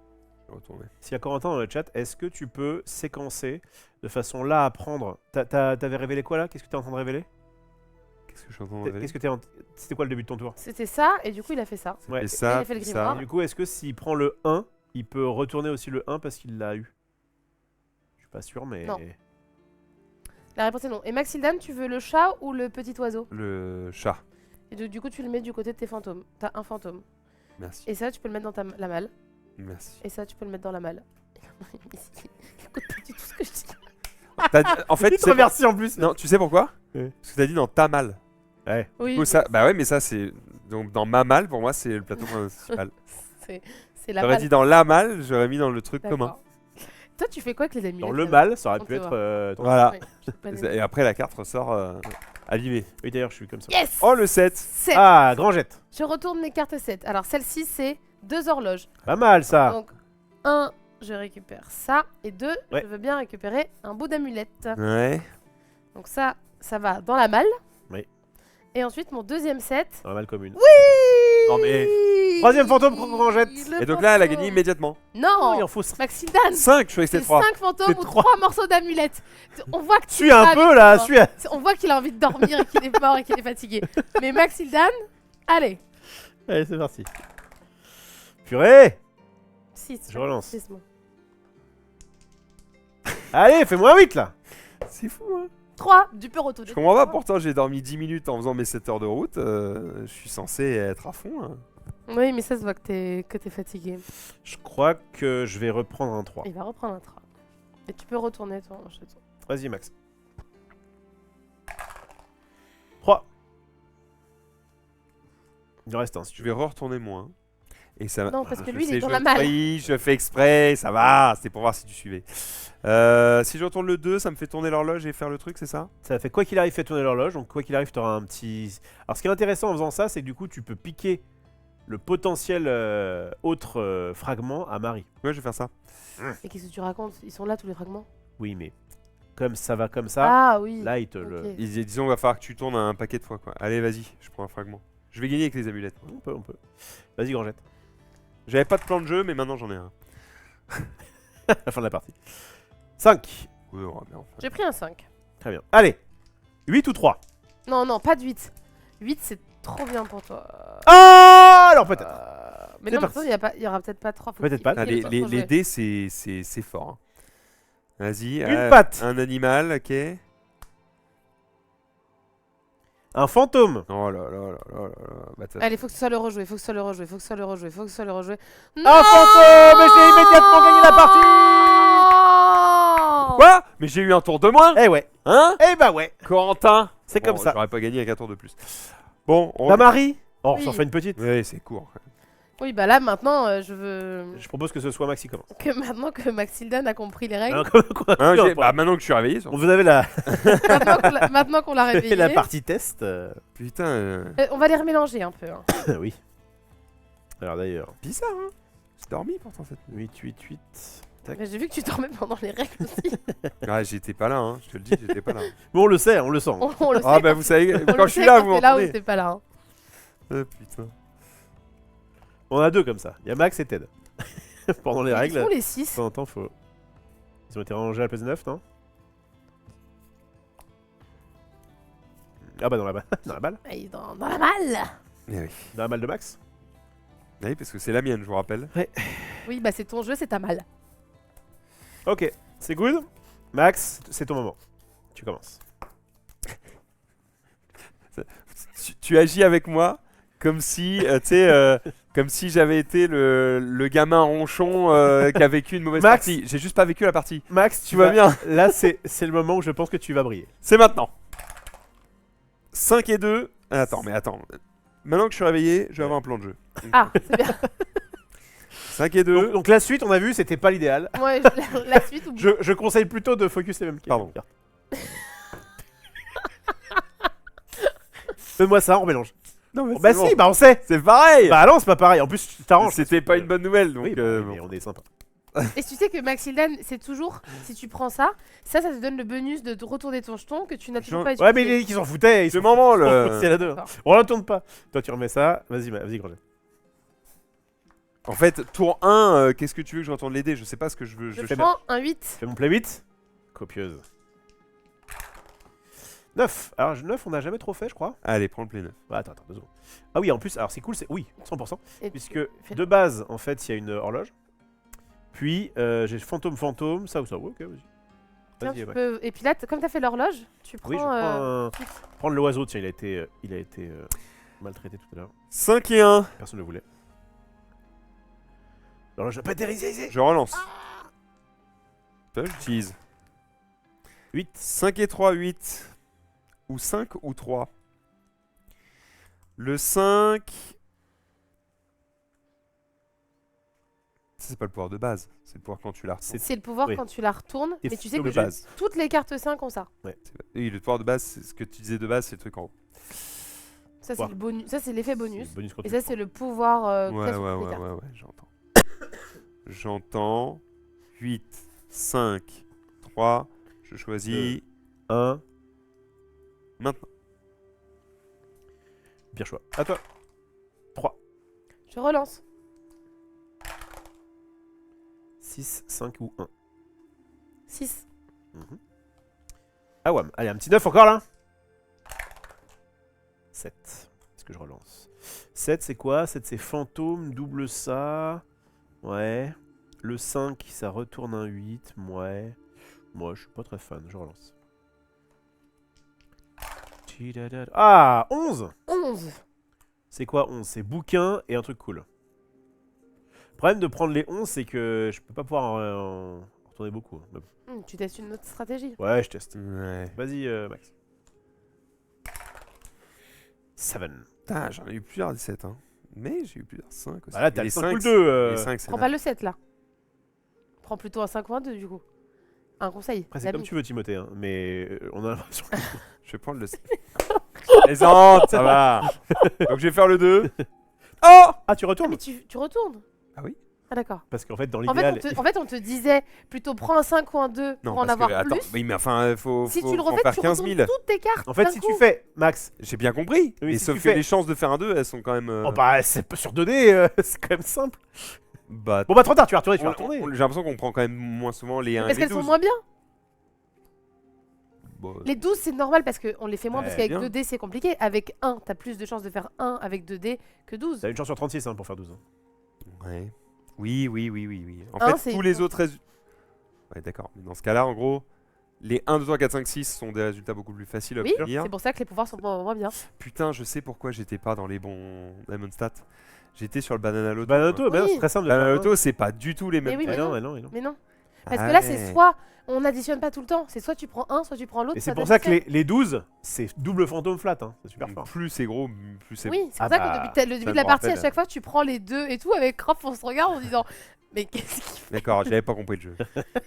Je vais retourner. S'il y a Corentin dans le chat, est-ce que tu peux séquencer de façon là à prendre... T'avais révélé quoi là? Qu'est-ce que t'es en train de révéler? Qu'est-ce que je suis en train de révéler? Qu'est-ce que t'es en... C'était quoi le début de ton tour? C'était ça, et du coup, il a fait ça. Ouais. Et Et ça, il a fait le ça. grimoire. du coup, est-ce que s'il prend le 1, il peut retourner aussi le 1 parce qu'il l'a eu? Je suis pas sûr, mais... Non. La réponse est non. Et Maxildan, tu veux le chat ou le petit oiseau? Le chat. Et du coup, tu le mets du côté de tes fantômes. T'as un fantôme. Merci. Et ça, tu peux le mettre dans la malle. Merci. Et ça, tu peux le mettre dans la malle. Écoute pas du tout ce que je dis. En fait, Petite remercie en plus. non, tu sais pourquoi? Ouais. Parce que t'as dit dans ta malle. Ouais. Oui, Du coup, ça... Bah ouais, mais ça c'est... Donc dans ma malle, pour moi, c'est le plateau principal. c'est la J'aurais malle. dit dans la malle, j'aurais mis dans le truc D'accord. commun. Toi, tu fais quoi avec les amis? Dans le mal, ça aurait On pu te être... voit. ton- Voilà. Ouais, j'ai pas les- Et après, la carte ressort abîmée. Oui, d'ailleurs, je suis comme ça. Yes! Oh, le 7. 7. Ah, grand jet. Je retourne mes cartes 7. Alors, celle-ci, c'est 2 horloges. Pas mal ça. Donc, 1, je récupère ça. Et 2, Ouais. je veux bien récupérer un bout d'amulette. Ouais. Donc ça, ça va dans la malle. Oui. Et ensuite, mon deuxième set. Dans la malle commune. Oui. Non, mais- Troisième fantôme qu'on jette. Et donc là, elle a gagné immédiatement. Non, il en faut 5. Maxildan. 5, je croyais que C'est c'était 3. 5 fantômes C'est ou trois. 3 morceaux d'amulette. On voit que tu Suis un vas peu avec là, toi. suis. On voit qu'il a envie de dormir et qu'il est mort et qu'il est fatigué. Mais Maxildan, allez. Allez, c'est parti. Purée. 6. Je relance. Allez, fais-moi 8 là. C'est fou, hein. 3, du peu retourner. Je comprends pas, pourtant j'ai dormi 10 minutes en faisant mes 7 heures de route. Je suis censé être à fond. Hein. Oui, mais ça se voit que t'es fatigué. Je crois que je vais reprendre un 3. Il va reprendre un 3. Et tu peux retourner ton jeton. Vas-y, Max. 3. Il en reste un si tu Je veux. vais retourner moins. Et ça va. Non, parce que Je lui, il sais, est dans je la malle. prie, je fais exprès, ça va. C'était pour voir si tu suivais. Si je retourne le 2, ça me fait tourner l'horloge et faire le truc, c'est ça? Ça fait quoi qu'il arrive, fait tourner l'horloge. Donc, quoi qu'il arrive, tu auras un petit. Alors, ce qui est intéressant en faisant ça, c'est que du coup, tu peux piquer le potentiel autre fragment à Marie. Ouais, je vais faire ça. Et qu'est-ce que tu racontes? Ils sont là tous les fragments? Oui, mais comme ça va comme ça, Ah oui. là, il te le. Ok. Disons, il va falloir que tu tournes un paquet de fois, quoi. Allez, vas-y, je prends un fragment. Je vais gagner avec les amulettes. moi. On peut, on peut. Vas-y, Grangette. J'avais pas de plan de jeu, mais maintenant j'en ai un. La fin de la partie. 5. Oui, on va bien. Enfin. J'ai pris un 5. Très bien. Allez. 8 ou 3. Non, non, pas de 8. 8, c'est trop bien pour toi. Ah, alors peut-être. Mais C'est non, parti. il y aura peut-être pas 3. Peut-être pas. Ah, les dés, c'est fort. Hein. Vas-y. Une patte. Un animal, ok. Un fantôme. Oh là là là là là là. Bah, de toute Allez, faut que ce soit le rejouer, faut que ce soit le rejouer, faut que ce soit le rejouer, faut que ce soit le rejouer. Un fantôme. Et j'ai immédiatement gagné la partie. façon- Quoi? Mais j'ai eu un tour de moins. Eh ouais. Hein? Eh bah ouais. Corentin. C'est Bon, comme ça. J'aurais pas gagné avec un tour de plus. Bon, on... La Marie. Oh, on Oui. s'en fait une petite. Oui, c'est court. Oui, bah là maintenant, je veux Je propose que ce soit Max qui commence. que maintenant que Maxildan a compris les règles, Alors, quoi, Hein, quoi, bah, maintenant que je suis réveillé, vous avez la, maintenant qu'on l'a réveillé, la partie test. putain, on va les remélanger un peu. Hein. Oui. Alors d'ailleurs, bizarre, hein. J'ai dormi pourtant cette nuit. 8, 8, 8. Tac. Mais j'ai vu que tu dormais pendant les règles aussi. Ah, j'étais pas là, hein. Je te le dis, j'étais pas là. Bon, on le sait, on le sent. On le Ah, sait bah vous savez, on quand le je suis sait là, quand vous t'es là ou m'entendez. t'es pas là. Hein. Putain. On a deux comme ça. Il y a Max et Ted. Pendant les Ils règles. font les 6. De temps en temps, faut. Ils ont été rangés à la place 9, non? Ah bah dans la balle. Dans la balle. Dans la malle. Eh oui. Dans la balle de Max. Oui, parce que c'est la mienne, je vous rappelle. Oui, bah c'est ton jeu, c'est ta malle. Ok, c'est good. Max, c'est ton moment. Tu commences. Tu agis avec moi comme si, tu sais, comme si j'avais été le gamin ronchon qui a vécu une mauvaise Max. partie. J'ai juste pas vécu la partie. Max, Tu vas bien. Là, c'est le moment où je pense que tu vas briller. C'est maintenant. 5 et 2. Attends, mais attends. Maintenant que je suis réveillé, je vais avoir un plan de jeu. Ah, c'est bien. 5 et 2. Donc la suite, on a vu, c'était pas l'idéal. Ouais, la suite ou Je conseille plutôt de focus les mêmes cartes. Pardon. Donne-moi ça, on mélange. Non, mais Bah c'est bon. si, bah on sait. C'est pareil. Bah non, c'est pas pareil. En plus, tu t'arranges. C'était pas une bonne nouvelle, donc Oui, bah, bon. mais on est sympa. Et tu sais que Maxildan, c'est toujours, si tu prends ça, ça te donne le bonus de retourner ton jeton que tu n'as toujours pas utilisé. Ouais, mais il qui s'en foutaient. Ils Ce s'en moment, C'est le... la deux. On retourne pas. Toi, tu remets ça. Vas-y, vas-y, Grandet. En fait, tour 1, qu'est-ce que tu veux que je retourne les dés? Je sais pas ce que je veux. Je fais prends un 8. Fais mon play 8. Copieuse. 9. Alors, 9, on n'a jamais trop fait, je crois. Allez, prends le play 9. Ouais, attends, 2 secondes. Ah oui, en plus, alors c'est cool, c'est. Oui, 100%. Et Puisque tu fais- de base, en fait, il y a une horloge. Puis, j'ai fantôme, ça ou ça. Ouais, ok, vas-y. Tiens, Vas-y, tu ouais. peux- Et puis là, comme t'as fait l'horloge, tu prends. Oui, je prends prendre l'oiseau, tiens, il a été maltraité tout à l'heure. 5 et 1. Personne ne le voulait. L'horloge n'a pas été réalisée. Je relance. Ça, j'utilise. 8. 5 et 3, 8. Ou 5 ou 3. Le 5... C'est pas le pouvoir de base, c'est le pouvoir quand tu la retournes. C'est le pouvoir Oui. quand tu la retournes, Et mais tu sais de que base. toutes les cartes 5 ont ça. Oui, le pouvoir de base, c'est ce que tu disais de base, c'est le truc en haut. Ça, c'est Pouvoir. le bonus. Ça, c'est l'effet bonus. C'est le bonus quand Et tu ça, le c'est le pouvoir. Ouais, qu'il y a sur ouais, toutes les ouais, cartes. ouais, ouais, j'entends. J'entends. 8, 5, 3. Je choisis. prends. 1. Maintenant. Pire choix. À toi. 3. Je relance. 6, 5 ou 1. 6. Ah ouais, allez, un petit 9 encore là. 7. Est-ce que je relance? 7 c'est quoi? 7 c'est fantôme, double ça. Ouais. Le 5 ça retourne un 8. Ouais. Moi je suis pas très fan, je relance. Ah 11. 11. C'est quoi 11? C'est bouquin et un truc cool. Le problème de prendre les 11 c'est que je peux pas pouvoir en retourner beaucoup. Mais bon. Tu testes une autre stratégie. Ouais je teste. Ouais. Vas-y Max. 7. Putain, j'en ai eu plusieurs des 7, hein. Mais j'ai eu plusieurs 5 aussi. Bah là t'as Et le les 5 ou le 5, 2. les 5, c'est Prends là. pas le 7 là. Prends plutôt un 5 ou un 2 du coup. Un conseil. Après c'est d'ami. comme tu veux Timothée, hein, mais on a l'impression que... Je vais prendre le 7. Plaisante, ça va. Donc je vais faire le 2. Oh Ah tu Ah, retournes? mais tu retournes. Ah oui. Ah d'accord. Parce qu'en fait dans En l'idéal... fait, on te disait plutôt prends un 5 ou un 2 Non, pour en parce avoir que, attends, plus. oui, mais enfin, faut Si faut tu le en refais, faire tu 15 retournes 000. toutes tes cartes. En fait d'un si coup. tu fais, Max... J'ai bien compris. Oui, mais si sauf tu que fais- les chances de faire un 2, elles sont quand même. Oh bah c'est pas sur 2D, c'est quand même simple. Bah, Bon bah trop tard, tu vas retourner, j'ai l'impression qu'on prend quand même moins souvent les 1 et Parce les qu'elles sont 12. moins bien. Bon, Les 12 c'est normal parce qu'on les fait moins parce Ouais, qu'avec bien. 2D c'est compliqué. Avec 1, t'as plus de chances de faire 1 avec 2D que 12. T'as une chance sur 36 hein, pour faire 12. ouais. Oui. En Un, fait, c'est- tous les autres résultats. Ouais, d'accord. Mais dans ce cas-là, en gros, les 1, 2, 3, 4, 5, 6 sont des résultats beaucoup plus faciles à Oui, obtenir. c'est pour ça que les pouvoirs sont moins bien. Putain, je sais pourquoi j'étais pas dans les bons Diamond Stats. J'étais sur le Banana Loto. Banana moi. Loto, bah non, Oui. c'est très simple de Banana faire, Loto, c'est pas du tout les mêmes. oui, hein. mais non, non. mais non, mais non. Mais non. Parce Ah que là c'est ouais. soit on additionne pas tout le temps, c'est soit tu prends un, soit tu prends l'autre. Et c'est soit pour ça que t'additionnes. les 12, c'est double fantôme flat, hein. C'est super fort. Plus c'est gros, plus c'est Oui, c'est Ah pour ça bah, que depuis le début ça de la me partie, à rappelle. chaque fois tu prends les deux et tout, avec Croft on se regarde en disant mais qu'est-ce qu'il fait? D'accord, j'avais pas compris le jeu.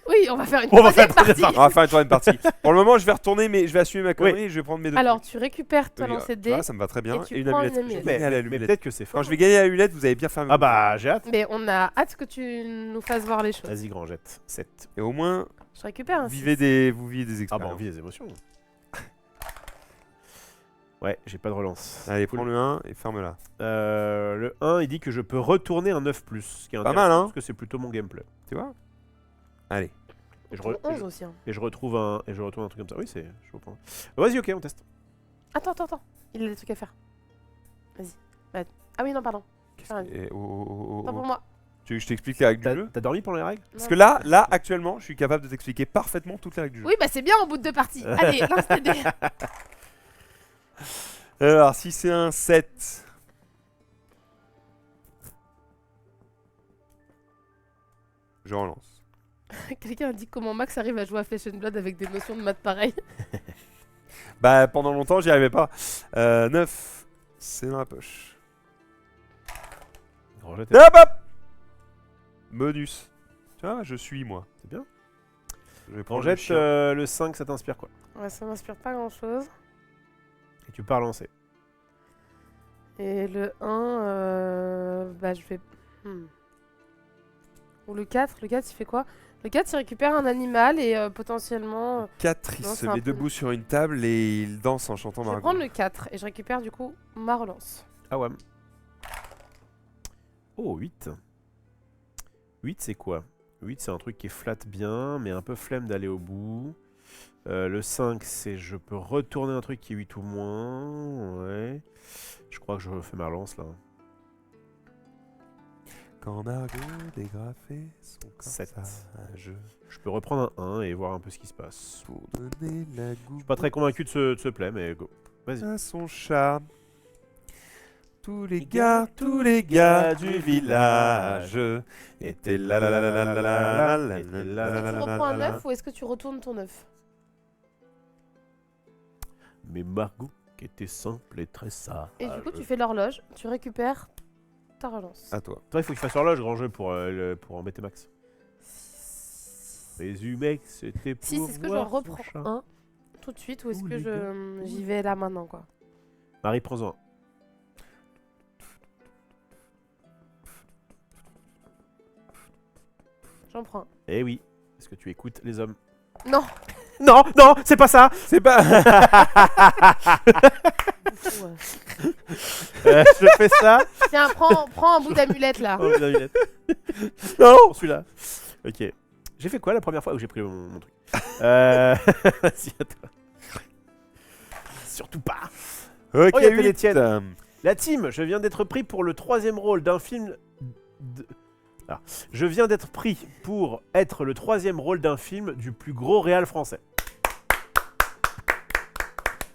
Oui, on va faire une On va faire troisième une partie. On va faire une troisième partie. Pour le moment, je vais retourner, mais je vais assumer ma connerie et je vais prendre mes deux. Alors trucs. tu récupères ton Oui, lancer de tu vois, dés, ça me va très bien. et tu Et une prends amulette. une Je vais amulette. gagner à la Mais lunette. peut-être que c'est fort. Quand je vais gagner à la lunette, vous allez bien faire. Ah bah j'ai hâte. mais on a hâte que tu nous fasses voir les choses. Vas-y grand jette. 7. Et au moins, Je récupère un vous vivez des Ah expériences. bah on vit des émotions. Ouais, j'ai pas de relance. Allez, Cool. prends le 1 et ferme-la. Le 1, il dit que je peux retourner un 9+, ce qui est Pas intéressant, mal, hein. parce que c'est plutôt mon gameplay. Tu vois. Allez. Et je, Ton re- 11 aussi. Hein. et je retrouve un et je retourne un truc comme ça. Oui, c'est je comprends. Vas-y, OK, on teste. Attends. Il a des trucs à faire. Vas-y. Ouais. Ah oui, non, pardon. Qu'est-ce Ah, que- eh, oh, oh, oh, oh, Pas oh. pour moi. Tu veux que je t'explique les règles du T'as jeu? t'as dormi pendant les règles? Parce Non. que là, actuellement, je suis capable de t'expliquer parfaitement toutes les règles du jeu. Oui, bah c'est bien au bout de 2 parties. Allez, lance tes dés. Alors, si c'est un 7. Je relance. Quelqu'un a dit comment Max arrive à jouer à Flesh and Blood avec des notions de maths pareilles. Bah, pendant longtemps, j'y arrivais pas. 9. C'est dans la poche. Grand jet, Hop hop Bonus. Tu vois, je suis moi. c'est bien. Je vais Grand prendre le jet, chien. le 5, ça t'inspire quoi? Ouais, ça m'inspire pas grand chose. Et tu pars lancer. Et le 1, bah je vais. Ou le 4, il fait quoi? Le 4 il récupère un animal et potentiellement. 4, il non, se c'est un met peu- debout sur une table et il danse en chantant Je vais Margot. prendre le 4 et je récupère du coup ma relance. Ah ouais. Oh, 8. 8, c'est quoi? 8, c'est un truc qui flatte bien, mais un peu flemme d'aller au bout. Le 5, c'est je peux retourner un truc qui est 8 ou moins. Ouais. Je crois que je fais ma relance là. Quand Margot dégrafait son corps 7. sage Je peux reprendre un 1 et voir un peu ce qui se passe. pour donner la Je suis pas très convaincu de ce play, mais go. Vas-y. à son chat. Tous les gars du village étaient là là là là là là là là Tu là là là reprends un là 9 ou est-ce que tu retournes ton 9? Mais Margot, qui était simple et très sage. Et du coup, tu fais l'horloge, tu récupères ta relance. À toi. Toi, il faut que tu fasses horloge, grand jeu, pour embêter Max. Résumé, c'était pour. Si, c'est ce que je voir son reprends chat. un tout de suite ou est-ce Tous que les j'y vais là maintenant quoi? Marie, prends-en un. J'en prends un. Eh oui, est-ce que tu écoutes les hommes? Non, Non, non, c'est pas ça. C'est pas. Je fais ça. Tiens, prends un bout d'amulette là. Oh, bien, Villette. Non. Pour celui-là. Ok. J'ai fait quoi la première fois où j'ai pris mon truc Vas-y, à toi. Surtout pas. Ok, Oh, y a que les 8. tiennes. La team, je viens d'être pris pour le 3e rôle d'un film. Alors, je viens d'être pris pour être le 3e rôle d'un film du plus gros réal français.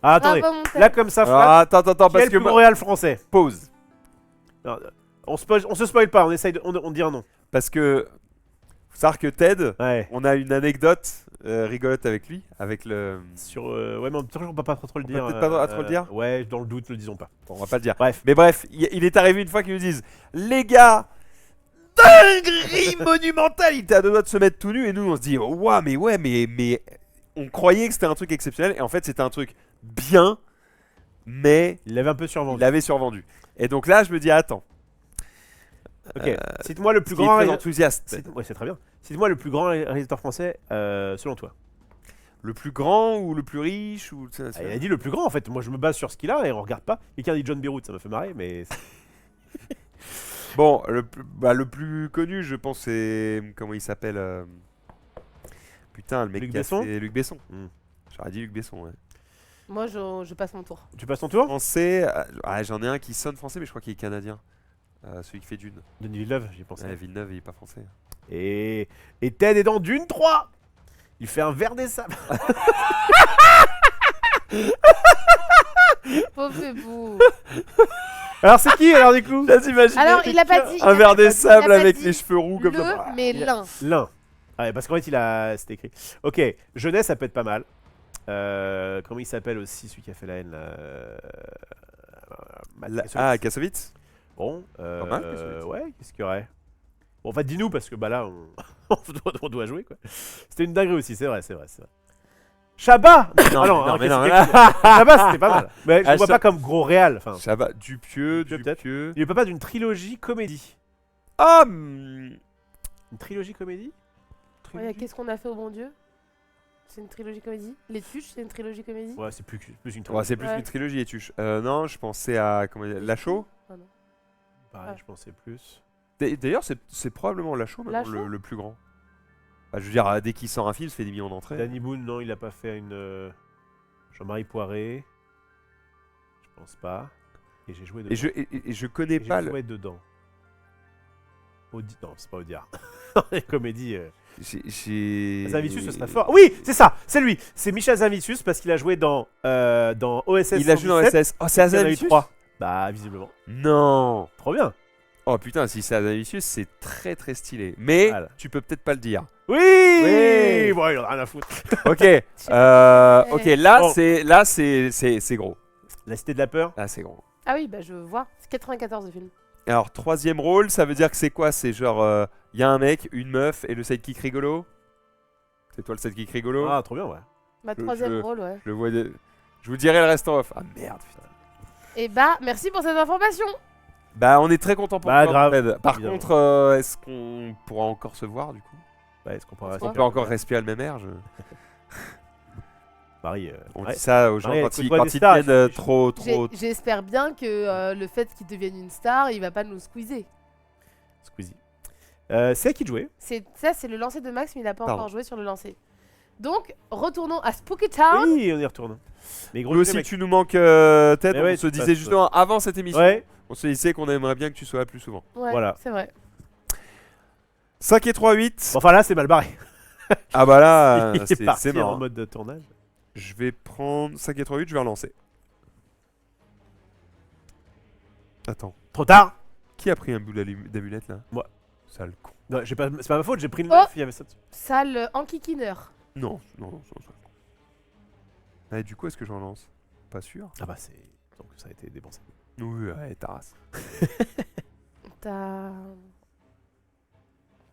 Ah, attendez, Bravo, mon Ted. là comme ça, Ah, attends, qui est parce le que plus gros réal français? pause. Non, on se spoil pas, on essaye de, on dit un nom. Parce que faut savoir que Ted, Ouais. on a une anecdote rigolote avec lui, avec le. Sur, ouais, mais en même temps, on peut pas trop le On peut dire. peut-être pas trop le dire. Ouais, dans le doute, ne le disons pas. Bon, on va pas le dire. Bref. Mais bref, il est arrivé une fois qu'ils nous disent les gars, dinguerie monumentale. Il était à deux doigts de se mettre tout nu et nous on se dit waouh, mais ouais, mais on croyait que c'était un truc exceptionnel et en fait c'était un truc bien, mais Il l'avait un peu il survendu. l'avait survendu. Et donc là je me dis attends, Ok, cite-moi le plus qui est grand très réalisateur. enthousiaste. Ouais, c'est très bien. Cite-moi le plus grand réalisateur français selon toi. Le plus grand ou le plus riche ou Ah, il a dit le plus grand en fait. Moi je me base sur ce qu'il a et on regarde pas. Quelqu'un dit John Beirut, ça m'a fait marrer, mais. Bon, le plus connu, je pense, c'est. Comment il s'appelle Putain, le mec Luc qui a Besson fait Luc Besson. Hmm. J'aurais dit Luc Besson, ouais. Moi, je passe mon tour. Tu passes ton tour Français. J'en ai un qui sonne français, mais je crois qu'il est canadien. Celui qui fait Dune. Denis Villeneuve, j'y pensais. Ouais, Villeneuve, il est pas français. Et Ted est dans Dune 3. Il fait un verre des sables. Pauvre vous. Alors c'est qui alors du coup? Alors, il a pas dit. Un verre des sables il a pas avec dit les cheveux roux comme ça. Le, mais l'un. L'un. Ah ouais, parce qu'en fait il a. C'était écrit. Ok, jeunesse ça peut être pas mal. Comment il s'appelle aussi celui qui a fait la haine là Matt Kassovitz. Kassovitz. Bon, Pas mal, Kassovitz. ouais, qu'est-ce qu'il y aurait? Bon, en fait, dis-nous, parce que bah là, on doit jouer, quoi. C'était une dinguerie aussi, c'est vrai. Chabat. Non, Ah non, ok, mais non, c'était mais non. quelque chose. Chabat, c'était pas mal. Mais je Ah, le vois ça- pas comme gros réal. Enfin, Chabat, Dupieux, Dupieux, peut-être. Dupieux. il est pas d'une trilogie comédie. Ah Une trilogie comédie? Ouais, qu'est-ce qu'on a fait au bon Dieu? C'est une trilogie comédie. Les Tuches, c'est une trilogie comédie. Ouais, c'est plus une ouais, trilogie. c'est plus Ouais. une trilogie, Etuche. Non, je pensais à. Comment dire, Lachaud. Ah non. Pareil, Ah. je pensais plus. D'ailleurs, c'est probablement Lachaud maintenant Lachaud le plus grand. Bah, je veux dire, dès qu'il sort un film, ça fait des millions d'entrées. Danny Boone, non, il a pas fait une. Jean-Marie Poiré. Je pense pas. Et j'ai joué dedans. Et je connais Et pas j'ai le. joué dedans. Non, c'est pas Audiard. Les comédies. J'ai. Zamvicius, ce serait fort. Oui, c'est ça, c'est lui. C'est Michel Zamvicius parce qu'il a joué dans OSS. Il a joué dans 117. SS. Oh, c'est Il y en a eu Azanavicius. 3. Bah, visiblement. Non. Trop bien. Oh putain, si c'est Azanavicius, c'est très très stylé. Mais Voilà. tu peux peut-être pas le dire. Oui, Oui. Bon, il en a rien à foutre. Ok. Ok, Bon. c'est gros. La Cité de la Peur. Là, c'est gros. Ah oui, bah je vois. C'est 94 le film. Alors, troisième rôle, ça veut dire que c'est quoi? C'est genre, il y a un mec, une meuf et le sidekick rigolo? C'est toi le sidekick rigolo? Ah, trop bien, ouais. Ma Je- troisième je- rôle, ouais. Je vois je vous dirai le reste en off. Ah merde, putain. Et bah, merci pour cette information. Bah, on est très content pour Bah, toi, grave, Fred. Par évidemment. contre, est-ce qu'on pourra encore se voir du coup? Ouais, est-ce qu'on pourra Pourquoi On peut encore respirer le même air Marie. On ouais. dit ça aux gens Ouais, quand ils, écoute-moi quand des ils stars, deviennent je suis- trop. J'espère bien que le fait qu'il devienne une star, il va pas nous squeezer. Squeezie. C'est à qui de jouer? Ça, c'est le lancer de Max, mais il n'a pas Pardon. encore joué sur le lancer. Donc, retournons à Spooky Town. Oui, on y retourne. Mais gros, Nous jeu, aussi, mec. tu nous manques tête. Mais On ouais, se tu disait passes, justement avant cette émission, Ouais, on se disait qu'on aimerait bien que tu sois là plus souvent. Ouais, Voilà. c'est vrai. 5 et 3, 8. enfin là, c'est mal barré. Ah bah là, Il est parti c'est mort. en mode de tournage. Je vais prendre 5 et 3, 8, je vais relancer. Attends. Trop tard. Qui a pris un bout d'amulette là? Moi. Sale con. Non, c'est pas ma faute, j'ai pris le Oh. 9, il y avait ça dessus. Salle Ankikiner. Non, non. Allez, du coup, est-ce que je relance? Pas sûr. Ah bah c'est... Donc ça a été dépensé. Oui, ouais, ta race. T'as.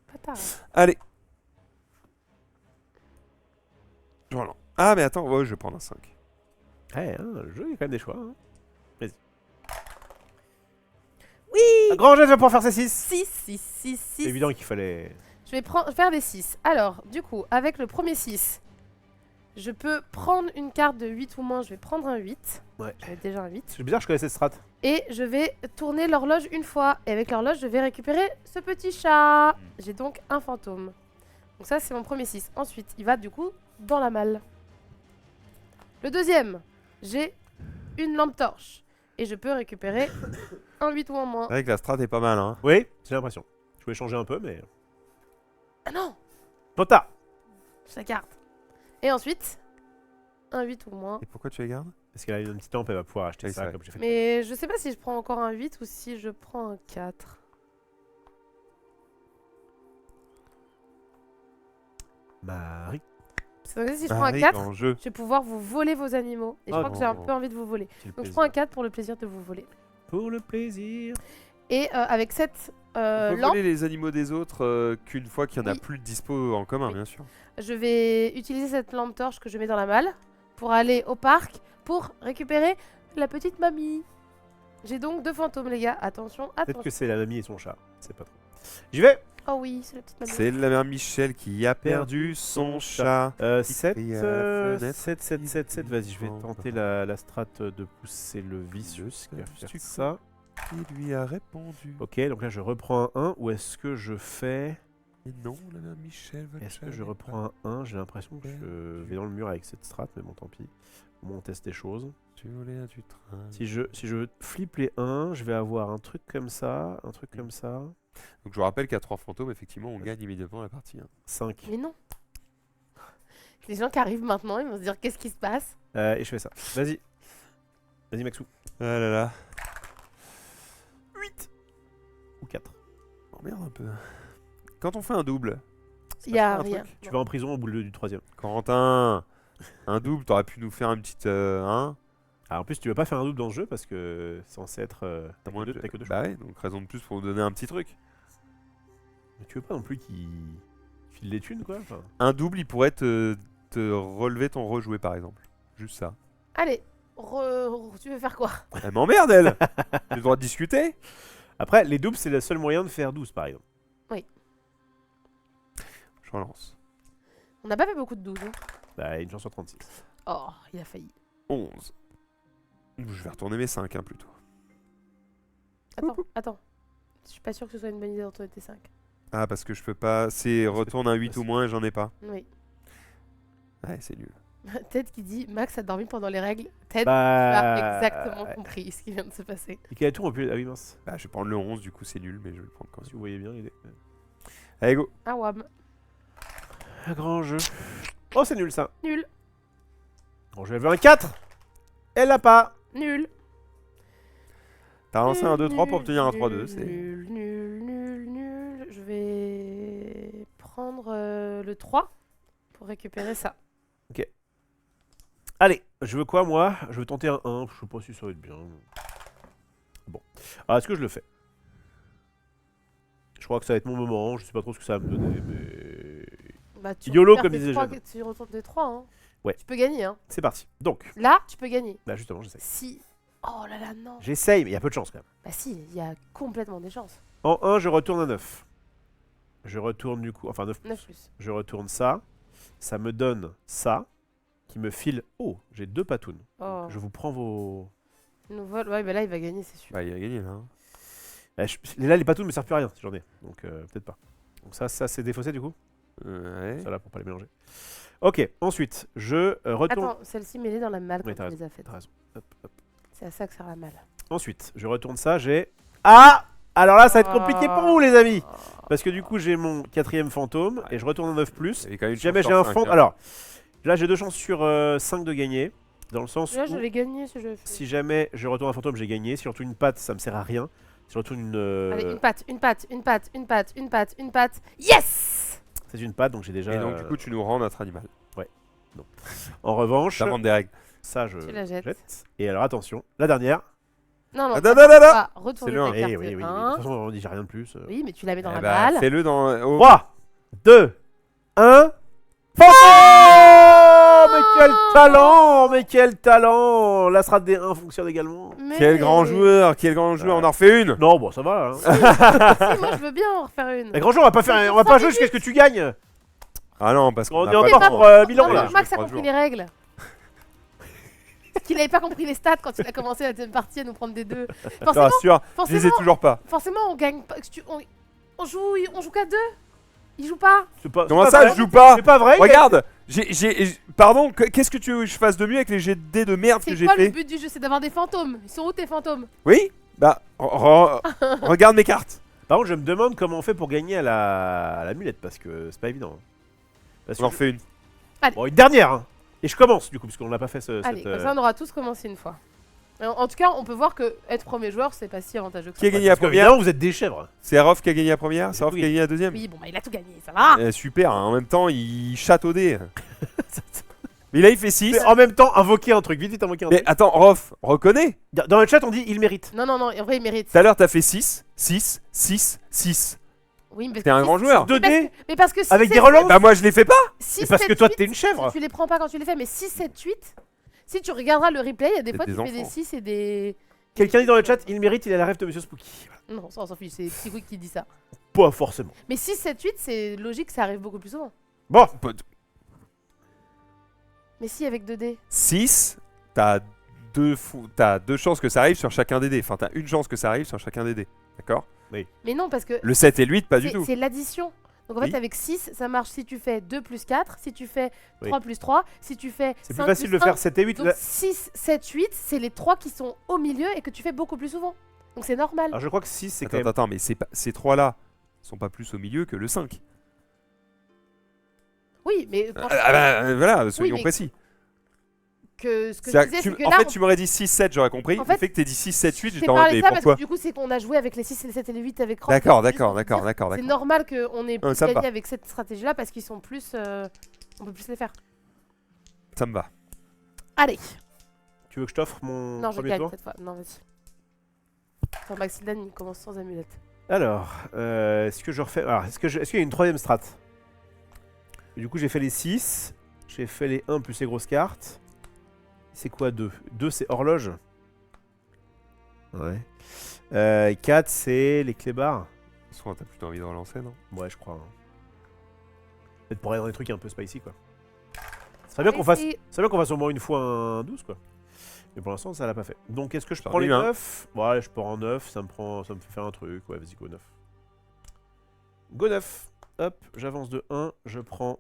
Pas tard. Allez. Je relance. Ah, mais attends, ouais, je vais prendre un 5. Ouais, hein, le jeu, il y a quand même des choix. Hein. Vas-y. Oui. Un grand jet, tu vas pouvoir faire ses 6. 6, 6, 6, 6. C'est évident qu'il fallait... Je vais faire des 6. Alors, du coup, avec le premier 6, Je peux prendre une carte de 8 ou moins, je vais prendre un 8. Ouais. J'avais déjà un 8. C'est bizarre, je connais cette strat. Et je vais tourner l'horloge une fois. Et avec l'horloge, je vais récupérer ce petit chat. J'ai donc un fantôme. Donc ça, c'est mon premier 6. Ensuite, il va du coup dans la malle. Le deuxième, j'ai une lampe torche. Et je peux récupérer un 8 ou un moins. C'est vrai que la strat est pas mal, hein. Oui, j'ai l'impression. Je voulais changer un peu, mais... Ah non, Trop tard. sa carte. Et ensuite, un 8 ou moins. Et pourquoi tu les gardes? Parce qu'elle a une petite lampe, elle va pouvoir acheter Oui, c'est ça vrai. comme j'ai fait. Mais je sais pas si je prends encore un 8 ou si je prends un 4. Marie. C'est que si je prends un Marie 4, en jeu. je vais pouvoir vous voler vos animaux. Et je Oh crois que j'ai un non. peu envie de vous voler. C'est le Donc je plaisir. prends un 4 pour le plaisir de vous voler. Pour le plaisir. Et avec cette On peut lampe, voler les animaux des autres qu'une fois qu'il n'y en a Oui. plus de dispo en commun, Oui. bien sûr. je vais utiliser cette lampe torche que je mets dans la malle pour aller au parc pour récupérer la petite mamie. J'ai donc 2 fantômes, les gars. Attention, Peut-être attention. que c'est la mamie et son chat. C'est pas trop. J'y vais. Oh oui, c'est la petite mamie. C'est la mère Michel qui a perdu son chat. 7, crie à la fenêtre. 7, 7, 7, 7. Vas-y, je vais Oh, tenter bah. la strat de pousser le vicieux. Le Ce qui va seul faire sucre. ça. Il lui a répondu. Ok, donc là je reprends un 1. Ou est-ce que je fais. Et non, la mère Michel va Est-ce que je reprends un 1? J'ai l'impression que je vais dans le mur avec cette strat, mais bon, tant pis. Au moins on teste des choses. Tu voulais du train. Si je flippe les 1, je vais avoir un truc comme ça, un truc comme ça. Donc je vous rappelle qu'à 3 fantômes, effectivement, on gagne immédiatement la partie. 5. Mais non. Les gens qui arrivent maintenant, ils vont se dire qu'est-ce qui se passe. Et je fais ça. Vas-y. Vas-y, Maxou. Ah là là. 8 ou 4. M'emmerde un peu. Quand on fait un double, Il y a pas un rien. truc Tu vas en prison au bout du 3ème. Corentin, un double, t'aurais pu nous faire une petite. Hein Ah, en plus, tu vas pas faire un double dans ce jeu parce que c'est censé être. T'as Moins que deux, de- t'as que deux choix. Bah ouais, donc raison de plus pour nous donner un petit truc. Mais tu veux pas non plus qu'il file les thunes, quoi enfin, Un double, il pourrait te relever ton rejoué par exemple. Juste ça. Allez, tu veux faire quoi? Elle m'emmerde elle. J'ai le droit de discuter. Après, les doubles, c'est le seul moyen de faire 12, par exemple. Je relance. On n'a pas fait beaucoup de 12. Hein. Bah, une chance sur 36. Oh, il a failli. 11. Je vais retourner mes 5 plutôt. Attends. Je suis pas sûr que ce soit une bonne idée d'en tourner tes 5. Ah parce que je peux pas. C'est retourne un 8 ou moins et j'en ai pas. Oui. Ouais, c'est nul. Ted qui dit Max a dormi pendant les règles. Ted Bah. a exactement compris ce qui vient de se passer. Et quel tour on peut. Ah oui, mince. Bah je vais prendre le 11 du coup c'est nul mais je vais le prendre quand Si même. vous voyez bien, il est. Allez go. Ah wam. Un grand jeu. Oh, c'est nul ça. Nul. Bon, je vais lever un 4. Elle l'a pas. Nul. T'as lancé un 2-3 pour obtenir un Nul, 3-2. C'est... Nul, nul, nul, nul. Je vais prendre le 3 pour récupérer ça. Allez, je veux quoi moi? Je veux tenter un 1. Je sais pas si ça va être bien. Bon. Alors, est-ce que je le fais? Je crois que ça va être mon moment. Je sais pas trop ce que ça va me donner, mais. Bah, tu YOLO, récupères comme tes disait trois- Jeanne. Tu retournes tes 3. Hein. Ouais. Tu peux gagner. Hein. C'est parti. Donc, Là, tu peux gagner. là justement, j'essaye. Si. Oh là là, non. J'essaye, mais il y a peu de chance quand même. Bah si, il y a complètement des chances. En 1, je retourne à 9. Je retourne du coup. Enfin, 9 plus. 9 plus. Je retourne ça. Ça me donne ça. Qui me file. Oh, j'ai 2 patounes. Oh. Je vous prends vos. Il nous vole. Ouais, bah là, il va gagner, c'est sûr. Bah il a gagné là. Hein. Là, les patounes me servent plus à rien si j'en ai. Donc, peut-être pas. Donc, ça c'est défaussé du coup. Ouais. Ça là pour pas les mélanger. Ok, ensuite, je retourne. Attends, celle-ci mêlée dans la malle Oui, quand t'as tu les as faites. T'as raison. Hop, hop. C'est à ça que sert la malle. Ensuite, je retourne ça. J'ai. Ah! Alors là, ça va être compliqué pour vous, les amis. Oh. Parce que du coup, j'ai mon 4ème fantôme. Et je retourne en 9 plus. Il y avait quand même une Si jamais chance j'ai un sur fantôme. cinq, hein. Alors, là, j'ai 2 chances sur 5 de gagner. Dans le sens Là, je où, l'ai gagné ce jeu. si jamais je retourne un fantôme, j'ai gagné. Si je retourne une patte, ça me sert à rien. Si je retourne une. Allez, une patte, une patte, une patte, une patte, une patte, une patte. Yes! C'est une patte, donc j'ai déjà. Et donc du coup tu nous rends notre animal. En revanche, J'invente des règles. ça, je Tu la jettes. Et alors, attention, la dernière. Non, non, Ah, tu non, non, non, non. vas retourner C'est le un. ta Eh carte oui, oui, oui. De 1. toute façon, on dit j'ai rien de plus. Oui, mais tu la mets dans Eh la bah, balle. fais-le dans. Oh. 3, 2, 1. Fantôme! Mais quel talent! Mais quel talent! La strat des 1 fonctionne également. Mais- Quel grand joueur, quel grand joueur. On en refait une. Non, bon, ça va. Hein. Si, moi, je veux bien en refaire une. Mais grand joueur, on va pas jouer jusqu'à ce que tu gagnes. Ah non, parce qu'on On a est pas encore le pour temps. 1000 ans Non, là. je Max fais a 3 compris jours. les règles. Qu'il n'avait pas compris les stats quand il a commencé la deuxième partie à nous prendre des 2. Je te Forcément, rassure, je les ai forcément, toujours pas. forcément, on gagne pas. On joue qu'à 2. Il joue pas. C'est pas- Comment c'est ça, pas je vrai. joue pas? C'est pas vrai. Regarde, pardon, qu'est-ce que tu veux que je fasse de mieux avec les jets de dés de merde que C'est j'ai quoi le fait? but du jeu? C'est d'avoir des fantômes. Ils sont où tes fantômes? Oui? Bah, regarde mes cartes. Par contre, je me demande comment on fait pour gagner à la mulette parce que c'est pas évident. Parce On en que- refait une. Bon, une dernière. Hein. Et je commence du coup parce qu'on n'a pas fait Allez, cette. comme ça on aura tous commencé une fois. En tout cas, on peut voir que être premier joueur, c'est pas si avantageux que Qui a ça. gagné la Parce que, première? évidemment, vous êtes des chèvres. C'est Arof qui a gagné la première, c'est Arof Oui. qui a gagné la deuxième. Oui, bon, bah il a tout gagné, ça va. Super, hein, en même temps, il chatte au dé. Mais là, il fait 6. Mais en même temps, invoquer un truc. Vite, vite, invoquer un Mais truc. attends, Rof, reconnais. Dans le chat, on dit il mérite. Non, non, non, en vrai, il mérite. Tout à l'heure, t'as fait 6, 6, 6, 6. Oui, mais T'es un grand joueur. 2D Mais parce que si avec c'est- des relances. Bah, moi, je les fais pas. 6, C'est parce 7, que toi, 8, t'es une chèvre. tu les prends pas quand tu les fais, mais 6, 7, 8, si tu regarderas le replay, il y a des C'est fois des tu fais des enfants. 6 et des. Quelqu'un dit dans le chat, il mérite, il a la rêve de Monsieur Spooky. Voilà. Non, ça on s'en fiche, c'est Psyquick qui dit ça. Pas forcément. Mais 6, 7, 8, c'est logique, ça arrive beaucoup plus souvent. Bon, Mais si, avec 2D. 6, t'as deux chances que ça arrive sur chacun des dés. Enfin, t'as une chance que ça arrive sur chacun des dés. D'accord? Mais non, parce que Le 7 et le 8, pas du tout. c'est l'addition. Donc en fait, Oui. avec 6, ça marche si tu fais 2 plus 4, si tu fais Oui. 3 plus 3, si tu fais c'est 5 plus facile plus de faire 1. 7 et 8. Donc 6, 7, 8, c'est les 3 qui sont au milieu et que tu fais beaucoup plus souvent. Donc c'est normal. Alors je crois que 6, c'est quand Attends, même. mais ces 3-là sont pas plus au milieu que le 5. Oui, mais quand- Voilà, soyons mais- précis. ce que je C'est-à-dire disais, que c'est que en là, fait, tu m'aurais dit 6, 7, j'aurais compris. En Le fait, fait que t'aies dit 6, 7, 8, je j'étais t'ai en mode, parlé mais de ça parce pourquoi? que du coup, c'est qu'on a joué avec les 6, les 7 et les 8 avec Rob. D'accord, C'est juste d'accord, pour d'accord, dire, d'accord, C'est d'accord. normal qu'on ait plus ça me gagné va. avec cette stratégie-là parce qu'ils sont plus. On peut plus les faire. Ça me va. Allez. Tu veux que je t'offre mon Non, je premier gagne tour? cette fois. Non, vas-y. Enfin, Maxildan, il commence sans amulette. Alors, est-ce que je refais. Alors, est-ce qu'il y a une troisième strat? Du coup, j'ai fait les 6. J'ai fait les 1 plus les grosses cartes. C'est quoi 2? 2, c'est horloge. Ouais. 4, c'est les clébards. Soit t'as plutôt envie de relancer, non? Ouais, je crois. Hein. Peut-être pour aller dans des trucs un peu spicy, quoi. Ce serait bien qu'on fasse, au moins une fois un 12, quoi. Mais pour l'instant, ça l'a pas fait. Donc, est-ce que je Ça prends les arrive, hein. 9? Bon, allez, je pars en 9. Ça me fait faire un truc. Ouais, vas-y, go 9. Go 9. Hop, j'avance de 1. Je prends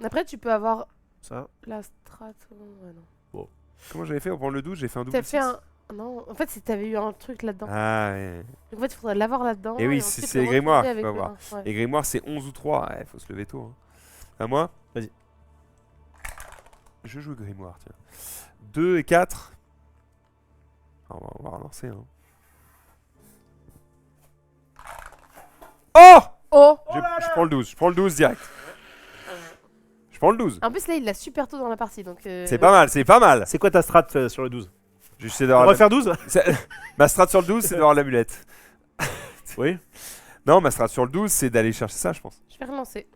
Après, tu peux avoir ça. la strat. Ouais, non. Comment j'avais fait pour prendre le 12? J'ai fait un double T'as fait 6. un. Non, en fait, c'est t'avais eu un truc là-dedans. Ah ouais. Donc, en fait, il faudrait l'avoir là-dedans. Et oui, ensuite c'est le les grimoires, retrouver avec faut le avoir. un. Ouais. Les grimoires, c'est 11 ou 3. Ouais, faut se lever tôt. Hein. À moi? Vas-y. Je joue grimoire, tiens. 2 et 4. Ah, on va relancer. Hein. Oh! Oh! Je prends le 12. Je prends le 12 direct. Je prends le 12. En plus, là, il l'a super tôt dans la partie. Donc, C'est pas mal, c'est pas mal. C'est quoi ta strat sur le 12? J'essaie On d'avoir va la... faire 12? Ma strat sur le 12, c'est d'avoir l'amulette. Oui. Non, ma strat sur le 12, c'est d'aller chercher ça, je pense. je vais relancer.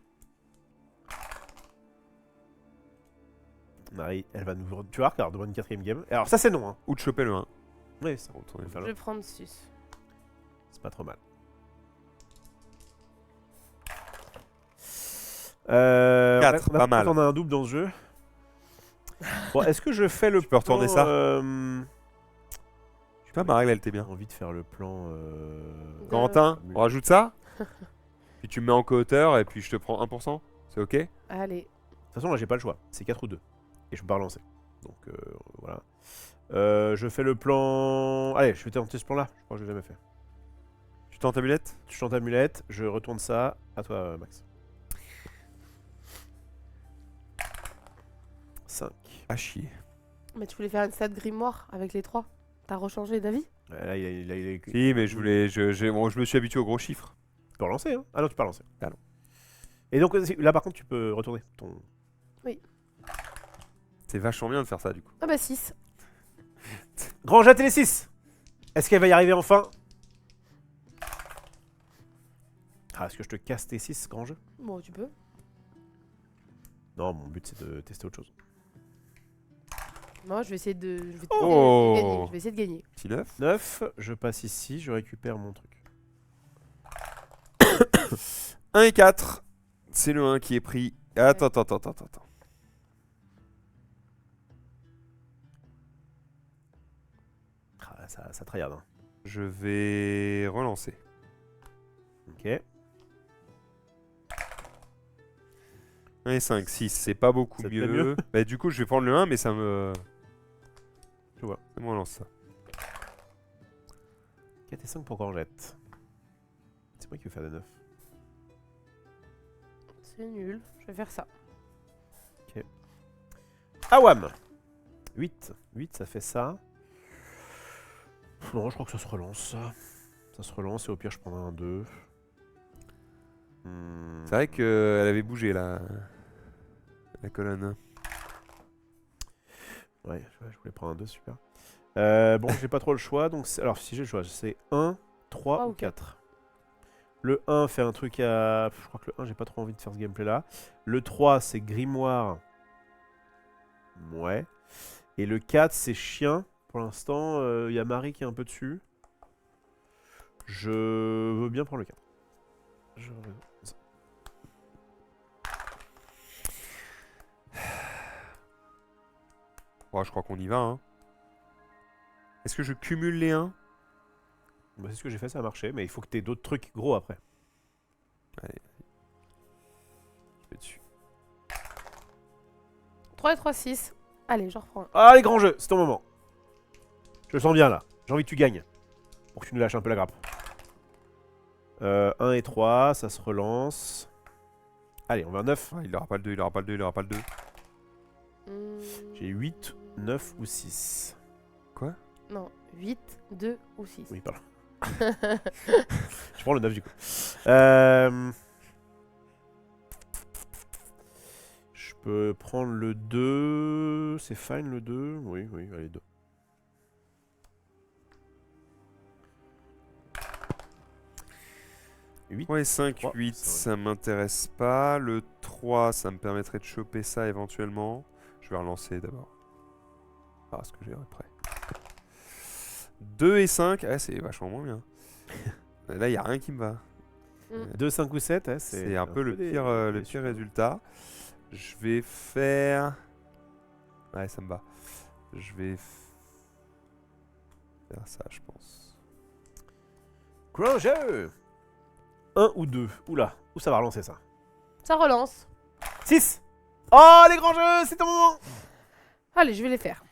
Marie, elle va nous. Tu vois, regarde, devant une 4ème game. Alors, ça, c'est non. Hein. Ou de choper le 1. Oui, ça. Retourner Je vers vais l'autre. prendre 6. C'est pas trop mal. Quatre, pas mal. On a un double dans ce jeu. Bon, est-ce que je fais le Tu peux retourner plan, ça Je sais pas, ma règle, elle était J'ai bien. envie de faire le plan. Corentin, on rajoute ça. Puis tu me mets en co-auteur et puis je te prends 1%. C'est ok? Allez. De toute façon, là, j'ai pas le choix. C'est 4 ou 2. Et je peux pas relancer. Donc, voilà. Je fais le plan. Allez, je vais tenter ce plan-là. Je crois que je l'ai jamais fait. Tu tentes amulette? Tu chantes amulette, je retourne ça. À toi, Max. 5. Ah chier. Mais tu voulais faire une stat grimoire avec les 3. T'as rechangé d'avis? Là, il Si, mais je voulais. Bon, je me suis habitué aux gros chiffres. Tu peux relancer, hein? Ah non, tu peux pas relancer. Ah non. Et donc, là, par contre, tu peux retourner ton. C'est vachement bien de faire ça du coup. Ah bah 6. Grand jet télé 6. Est-ce qu'elle va y arriver enfin? Ah, est-ce que je te casse tes 6, grand jeu? Bon, tu peux. Non, mon but c'est de tester autre chose. Moi, je vais essayer de. Je vais, Oh. gagner. Je vais essayer de gagner. Petit 9. 9, je passe ici, je récupère mon truc. 1 et 4. C'est le 1 qui est pris Attends. Ah, ça tryhard. Hein. Je vais relancer. Ok. 1 et 5, 6, c'est pas beaucoup Ça te plaît mieux. mieux Bah, du coup, je vais prendre le 1, mais ça me. Je vois. Ça me relance ça. 4 et 5 pour Gorgette. C'est moi qui vais faire des 9. C'est nul. Je vais faire ça. Awam 8. 8, ça fait ça. Non, je crois que ça se relance, ça. Ça se relance et au pire, je prendrai un 2. C'est vrai qu'elle avait bougé, là. La colonne. Ouais, je voulais prendre un 2, super. Bon, j'ai pas trop le choix, donc... Alors, si j'ai le choix, c'est 1, 3 ou 4. Le 1 fait un truc à... Je crois que le 1, j'ai pas trop envie de faire ce gameplay-là. Le 3, c'est grimoire. Ouais. Et le 4, c'est chien. Pour l'instant, il y a Marie qui est un peu dessus. Je veux bien prendre le 4. Bon, je crois qu'on y va, hein. Est-ce que je cumule les 1? Bah, c'est ce que j'ai fait, ça a marché, mais il faut que tu aies d'autres trucs gros après. Allez. Je vais dessus. 3 et 3, 6. Allez, je reprends. Ah, les grands jeux, c'est ton moment. Je le sens bien là. J'ai envie que tu gagnes. Pour que tu nous lâches un peu la grappe. 1 et 3, ça se relance. Allez, on va à 9. Ah, il aura pas le 2, il aura pas le 2, il aura pas le 2. J'ai 8, 9 ou 6. Quoi? Non, 8, 2 ou 6. Oui, pardon. Je prends le 9 du coup. Je peux prendre le 2. C'est fine le 2. Oui, oui, allez, 2. Ouais, 5, 3, 8, ça ça m'intéresse pas. Le 3, ça me permettrait de choper ça éventuellement. Je vais relancer d'abord. Ah, ce que j'ai après. 2 et 5, ouais, c'est vachement moins bien. Là, il n'y a rien qui me va. 2, 5 ou 7, ouais, C'est un peu le pire résultat. Je vais faire... Ouais, ça me va. Je vais faire ça, je pense. Grand jeu 1 ou 2. Oula, où ça va relancer ça? Ça relance. 6. Oh, les grands jeux, c'est ton moment. Allez, je vais les faire.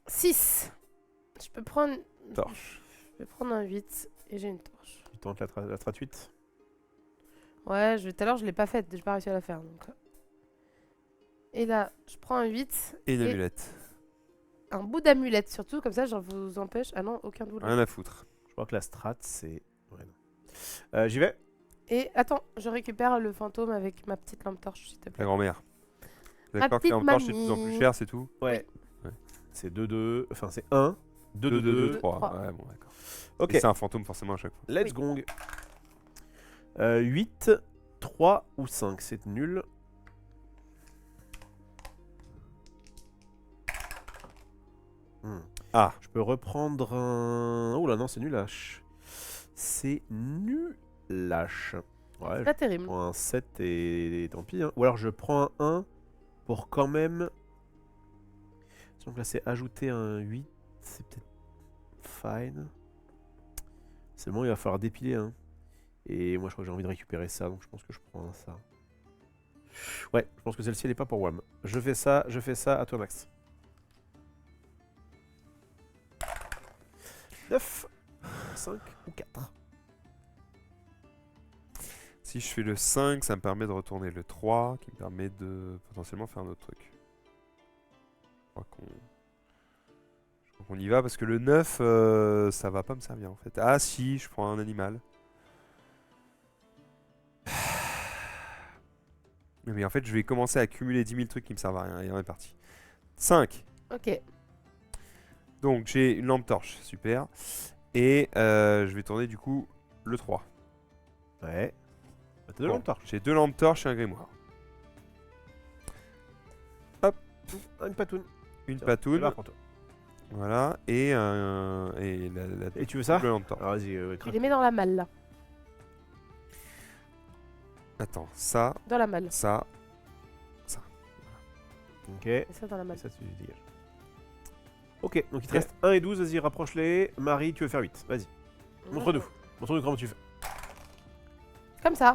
6. Je peux prendre... Torche. Je vais prendre un 8 et j'ai une torche. Tu tentes la strat 8. Ouais, tout à l'heure, je l'ai pas faite. J'ai pas réussi à la faire. Donc. Et là, je prends un 8. Et une amulette. Un bout d'amulette, surtout. Comme ça, je vous empêche... Ah non, aucun bout. Rien à foutre. Je crois que la strat, c'est... Ouais, non. J'y vais. Et attends, je récupère le fantôme avec ma petite lampe torche, s'il te La plaît. grand-mère. Ma D'accord que petite la lampe torche c'est de plus en mamie. plus cher, c'est tout? Ouais. Ouais. C'est 2, 2... Enfin, c'est 1, 2, 2, 2, 3. 3. Ouais, bon, d'accord. Ok, Et c'est un fantôme forcément à chaque fois. let's Oui. gong. 8, 3 ou 5, c'est nul. Ah. Je peux reprendre un... Oh là non, c'est nulache. C'est nulache. Ouais, Pas je terrible. prends un 7 et tant pis. Hein. Ou alors je prends un 1 pour quand même... Donc là c'est ajouter un 8. C'est peut-être fine. C'est bon, il va falloir dépiler. Hein. Et moi je crois que j'ai envie de récupérer ça, donc je pense que je prends un ça. Ouais, je pense que celle-ci elle est pas pour WAM. Je fais ça, à toi Max. 9, 5 ou 4. Si je fais le 5, ça me permet de retourner le 3, qui me permet de potentiellement faire un autre truc. Je crois qu'on y va, parce que le 9, ça va pas me servir en fait. Ah si, je prends un animal. Mais en fait, je vais commencer à accumuler 10 000 trucs qui me servent à rien, et on est parti. 5. Ok. Donc j'ai une lampe torche, super. Et je vais tourner du coup le 3. Ouais. T'as deux Bon, lampes torches. j'ai 2 lampes torches et un grimoire. Une patoune. Une Tiens, patoune. c'est là pour toi. Voilà. Et Et tu veux ça? double lampe torche. Alors vas-y, Tu craque. les mets dans la malle, là. Attends, ça, Dans la malle. ça, Ok. Et ça dans la malle. Et ça, tu dégages. Ok, donc il te reste 1 et 12, vas-y, rapproche-les. Marie, tu veux faire 8, vas-y. Montre-nous. Montre-nous comment tu fais. Comme ça.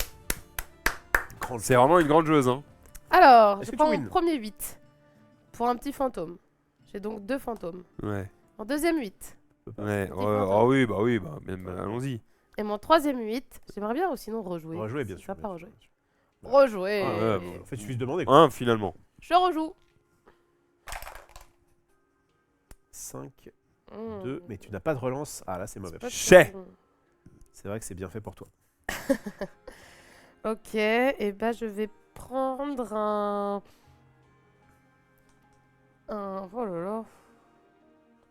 Grand C'est vraiment une grande joueuse, hein. Alors, Est-ce je que prends tu mon wins premier 8 pour un petit fantôme. J'ai donc 2 fantômes. Ouais. Mon deuxième 8. Ouais. Petit fantôme. Ah oui, même, allons-y. Et mon troisième 8. J'aimerais bien ou sinon rejouer. Rejouer, bien C'est sûr. sympa, bien sûr, rejouer. bien sûr. Rejouer. Ah ouais, En fait, il suffit de demander. Quoi. Finalement. Je rejoue. 5, Mmh. 2, mais tu n'as pas de relance. Ah là, c'est mauvais. Pas de Chais. fantôme. C'est vrai que c'est bien fait pour toi. Ok, et bah je vais prendre un... Oh là là.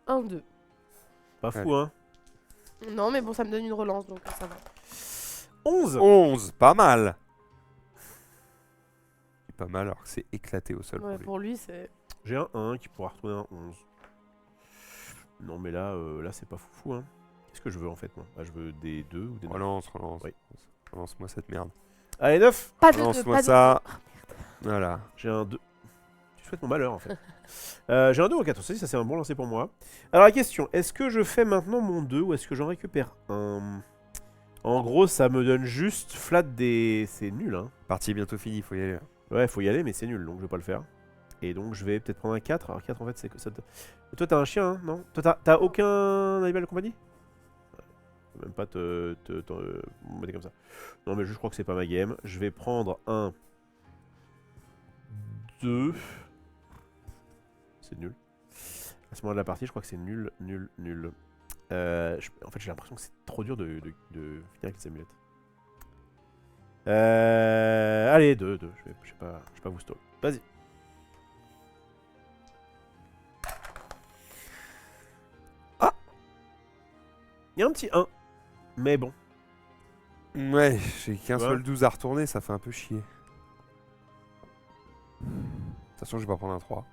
Un 2. Pas fou, hein. Non, mais bon, ça me donne une relance, donc ça va. 11. 11, pas mal. C'est pas mal alors que c'est éclaté au sol. Ouais, pour lui. pour lui, c'est... J'ai un 1 qui pourra retourner un 11. Non, mais là, là c'est pas fou, hein. Qu'est-ce que je veux en fait, moi? Je veux des 2 ou des 9. Relance. Oui. Relance-moi cette merde. Allez, 9. Pas de 2, Relance-moi pas de ça. deux. Voilà. J'ai un 2. Tu souhaites mon malheur en fait. J'ai un 2 ou 4 aussi, ça c'est un bon lancer pour moi. Alors la question, est-ce que je fais maintenant mon 2 ou est-ce que j'en récupère un? En gros, ça me donne juste flat des... C'est nul, hein. Partie est bientôt finie, faut y aller. Ouais, faut y aller, mais c'est nul, donc je vais pas le faire. Et donc je vais peut-être prendre un 4. Alors 4 en fait, c'est que ça... Toi t'as un chien, hein, non? Toi t'as aucun animal de compagnie? Ouais, même pas te mettre comme ça. Non mais je crois que c'est pas ma game. Je vais prendre un... 2... C'est nul. À ce moment de la partie, je crois que c'est nul. En fait, j'ai l'impression que c'est trop dur de finir avec les amulettes. Allez, 2. Je vais pas vous stall. Vas-y. Ah! Il y a un petit 1. Mais bon. Ouais, j'ai qu'un Ouais. seul 12 à retourner, ça fait un peu chier. De toute façon, je vais pas prendre un 3.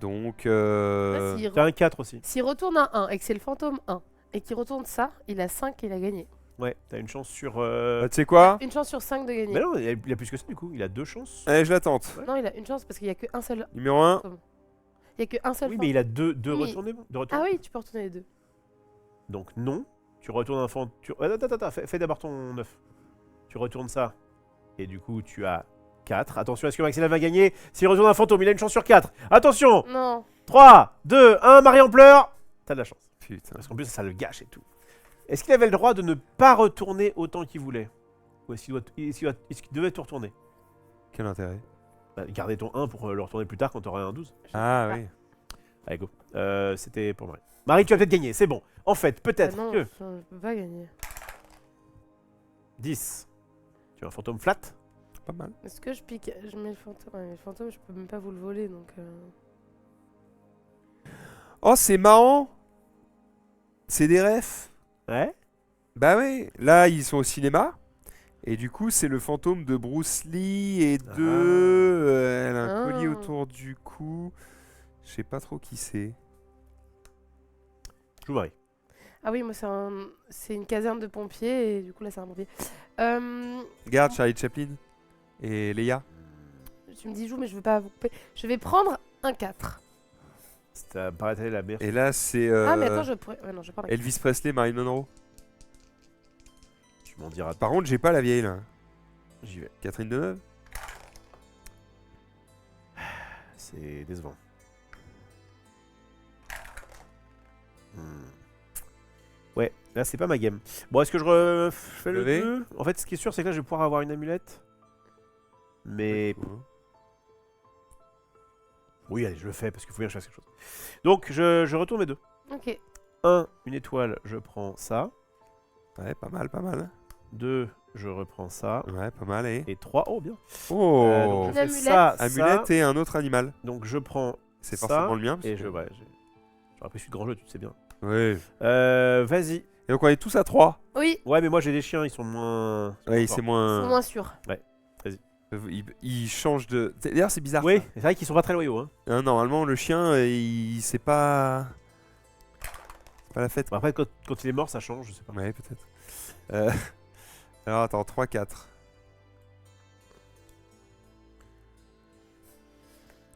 Donc, Là, s'il T'as un 4 aussi. s'il retourne un 1 et que c'est le fantôme 1 et qu'il retourne ça, il a 5 et il a gagné. Ouais, t'as une chance sur... tu sais quoi? Une chance sur 5 de gagner. Mais non, il a plus que ça du coup. Il a 2 chances. Allez, je la tente. Non, il a une chance parce qu'il y a qu'un seul. Numéro 1. Il y a qu'un seul Oui, fantôme. mais il a deux Oui. retournés. Ah oui, tu peux retourner les deux. Donc non, tu retournes un fantôme. Attends, fais d'abord ton 9. Tu retournes ça. Et du coup, tu as 4. Attention, est-ce que Maxime va gagner? S'il retourne un fantôme, il a une chance sur 4. Attention! Non. 3, 2, 1, Marie en pleurs. T'as de la chance. Putain. Parce qu'en plus, ça le gâche et tout. Est-ce qu'il avait le droit de ne pas retourner autant qu'il voulait? Ou est-ce qu'il devait tout retourner? Quel intérêt? Bah, garder ton 1 pour le retourner plus tard quand t'auras un 12. Ah oui. Allez, go. C'était pour Marie. Marie, tu vas peut-être gagner, c'est bon. En fait, peut-être Ah non, que... je peux pas gagner. 10. Tu as un fantôme flat? Pas mal. Est-ce que je pique? Je mets le fantôme. Ouais, mais le fantôme, je peux même pas vous le voler donc. Oh, c'est marrant. C'est des refs. Ouais. Bah ouais. Là, ils sont au cinéma. Et du coup, c'est le fantôme de Bruce Lee et de... elle a un collier Ah. autour du cou. Je sais pas trop qui c'est. Joue Marie. Ah oui, moi c'est une caserne de pompiers et du coup là c'est un pompier. Regarde, Charlie Chaplin et Leia. Tu me dis joue mais je veux pas vous couper. Je vais prendre un 4. Ça me paraît la meilleure. Et là, c'est Ah mais attends, je pourrais... Ouais non, je vais prendre un 4. Elvis Presley, Marilyn Monroe. Tu m'en diras. Par contre, j'ai pas la vieille là. J'y vais. Catherine Deneuve. C'est décevant. Ouais, là c'est pas ma game. Bon, est-ce que je refais le Levé. 2? En fait, ce qui est sûr, c'est que là je vais pouvoir avoir une amulette. Mais. Oui, allez, je le fais parce qu'il faut bien que je fasse quelque chose. Donc, je retourne mes 2. Ok. 1, une étoile, je prends ça. Ouais, pas mal, pas mal. 2, je reprends ça. Ouais, pas mal. Et... 3, oh bien. Oh Donc je Une fais amulette. ça, Amulette ça. et un autre animal. Donc je prends C'est ça, forcément le mien. parce et que- j'aurais pris celui de grand jeu, tu le sais bien. Ouais. Vas-y. Et donc on est tous à 3. Oui, Ouais, mais moi j'ai des chiens, ils sont moins. Ouais, forts. c'est c'est moins. moins sûr. Il change de. D'ailleurs, c'est bizarre. Oui, ça. c'est vrai qu'ils sont pas très loyaux. Hein. Hein, normalement, le chien, il c'est pas. C'est pas la fête. Bon, après, quand il est mort, ça change, je sais pas. Ouais, peut-être. Euh, Alors attends, 3-4.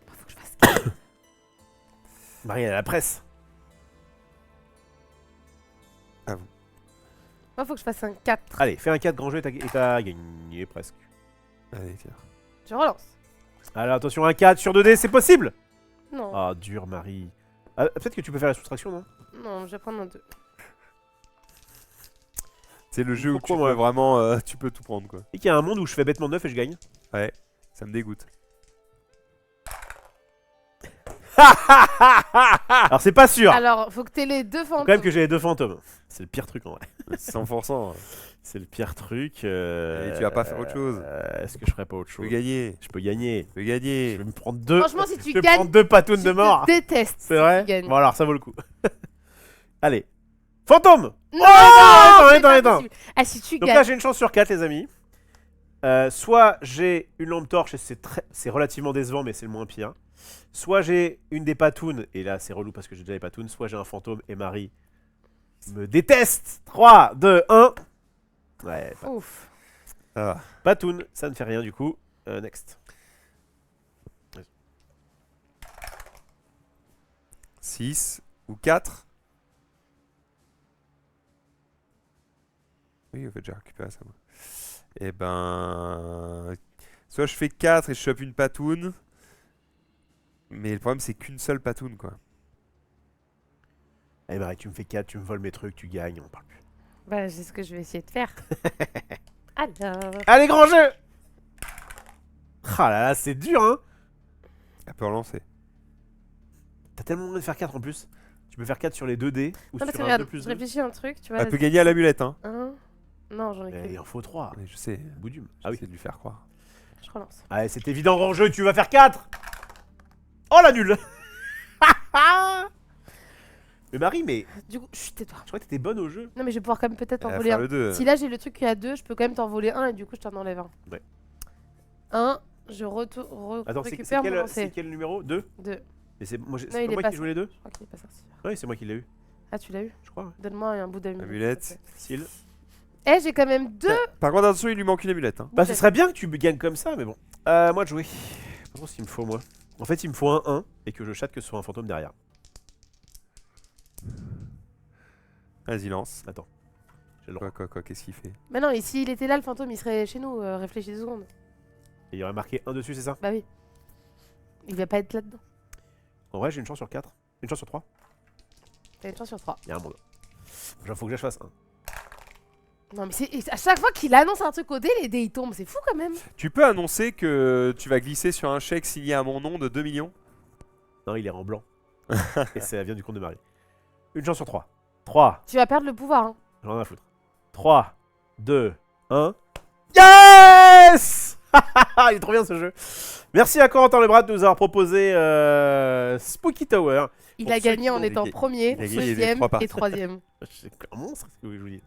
Faut que je Marie, elle a la presse. Moi, faut que je fasse un 4. Allez, fais un 4 grand jeu et t'as gagné presque. Allez, tiens. Je relance. Alors attention, un 4 sur 2D, c'est possible. Non. Ah, dur, Marie. Ah, peut-être que tu peux faire la soustraction, non? Non, je vais prendre un 2. C'est le jeu où Pourquoi, tu moi peux vraiment tu peux tout prendre quoi. Et qu'il y a un monde où je fais bêtement 9 et je gagne. Ouais, ça me dégoûte. Alors c'est pas sûr. Alors, faut que t'aies les 2 Faut fantômes. quand même que j'ai les 2 fantômes. C'est le pire truc en vrai. 100%. C'est le pire truc. Et tu vas pas faire autre chose. Est-ce que je ferais pas autre Tu peux chose? gagner. Je peux gagner. Tu peux gagner. Je vais me prendre 2. Franchement, si tu Je vais gagnes, prendre 2 patounes je de mort. te déteste. C'est vrai? Tu gagnes. Bon alors ça vaut le coup. Allez. Fantôme. Non, Oh, non, attends, c'est pas attends. possible. Ah, si tu Donc gagnes. là j'ai une chance sur 4 les amis. Soit j'ai une lampe torche et c'est relativement décevant mais c'est le moins pire. Soit j'ai une des patounes et là c'est relou parce que j'ai déjà les patounes. Soit j'ai un fantôme et Marie me déteste. 3, 2, 1. Ouais, Ouf. Ça va. patoune, ça ne fait rien du coup. Next. 6 ou 4. Oui, en fait, j'ai récupéré ça, moi. Et ben... Soit je fais 4 et je chope une patoune. Mais le problème, c'est qu'une seule patoune, quoi. Allez Marie, tu me fais 4, tu me voles mes trucs, tu gagnes, on parle plus. Bah, c'est ce que je vais essayer de faire. Alors. Allez, grand jeu. Ah là là, c'est dur hein. Elle peut relancer. T'as tellement envie de faire 4 en plus. Tu peux faire 4 sur les 2D ou Non, parce que sur un regarde, 2 plus je 2. réfléchis à un truc, tu vois. Elle peut gagner à l'amulette, hein. Un. Non, j'en ai Mais que. il en faut 3. Mais je sais. Boudume. Ah oui. C'est de lui faire croire. Je relance. Allez, c'est évident, grand jeu, tu vas faire 4. Oh la nulle. Mais Marie, mais Du coup, chut, tais-toi. je crois que t'étais bonne au jeu. Non, mais je vais pouvoir quand même peut-être Elle va t'envoler faire un. le 2. Si là j'ai le truc qui a 2, je peux quand même t'en voler un et du coup je t'en enlève un. Ouais. 1, je Attends, c'est récupère mon c'est lancer. quel numéro? 2. 2. Et c'est moi, il c'est est pas moi pas qui joue les 2? Je crois qu'il est pas sorti. Oui, c'est moi qui l'ai eu, Ah, tu l'as eu? je crois. Ouais. Donne-moi un bout d'amulette. Amulette. Style. Eh, j'ai quand même 2. Par contre, attention, il lui manque une amulette, hein. Bah, ce serait bien que tu gagnes comme ça, mais bon. Moi de jouer. Pas trop ce qu'il me faut, moi. En fait, il me faut un 1 et que je chatte que ce soit un fantôme derrière. Vas-y, lance. Attends. J'ai le droit. Quoi, qu'est-ce qu'il fait? Mais non, et s'il était là, le fantôme, il serait chez nous. Réfléchis 2 secondes. Et il y aurait marqué 1 dessus, c'est ça? Bah oui. Il va pas être là-dedans. En vrai, j'ai une chance sur 4. Une chance sur 3. T'as une chance sur 3. Il y a un monde. Genre, faut que je fasse 1. Non, mais c'est à chaque fois qu'il annonce un truc au dé, les dés ils tombent. C'est fou quand même. Tu peux annoncer que tu vas glisser sur un chèque signé à mon nom de 2 millions? Non, il est en blanc. Et ça vient du compte de Marie. Une chance sur 3. 3. Tu vas perdre le pouvoir. Hein. J'en ai rien à foutre. 3, 2, 1. Yes. Il est trop bien ce jeu. Merci à Corentin Lebras de nous avoir proposé Spooky Tower. Il Pour a ceux gagné qui en ont- étant premier, il a gagné les deuxième 3 et parties. troisième. C'est un monstre, ce que je vous dis.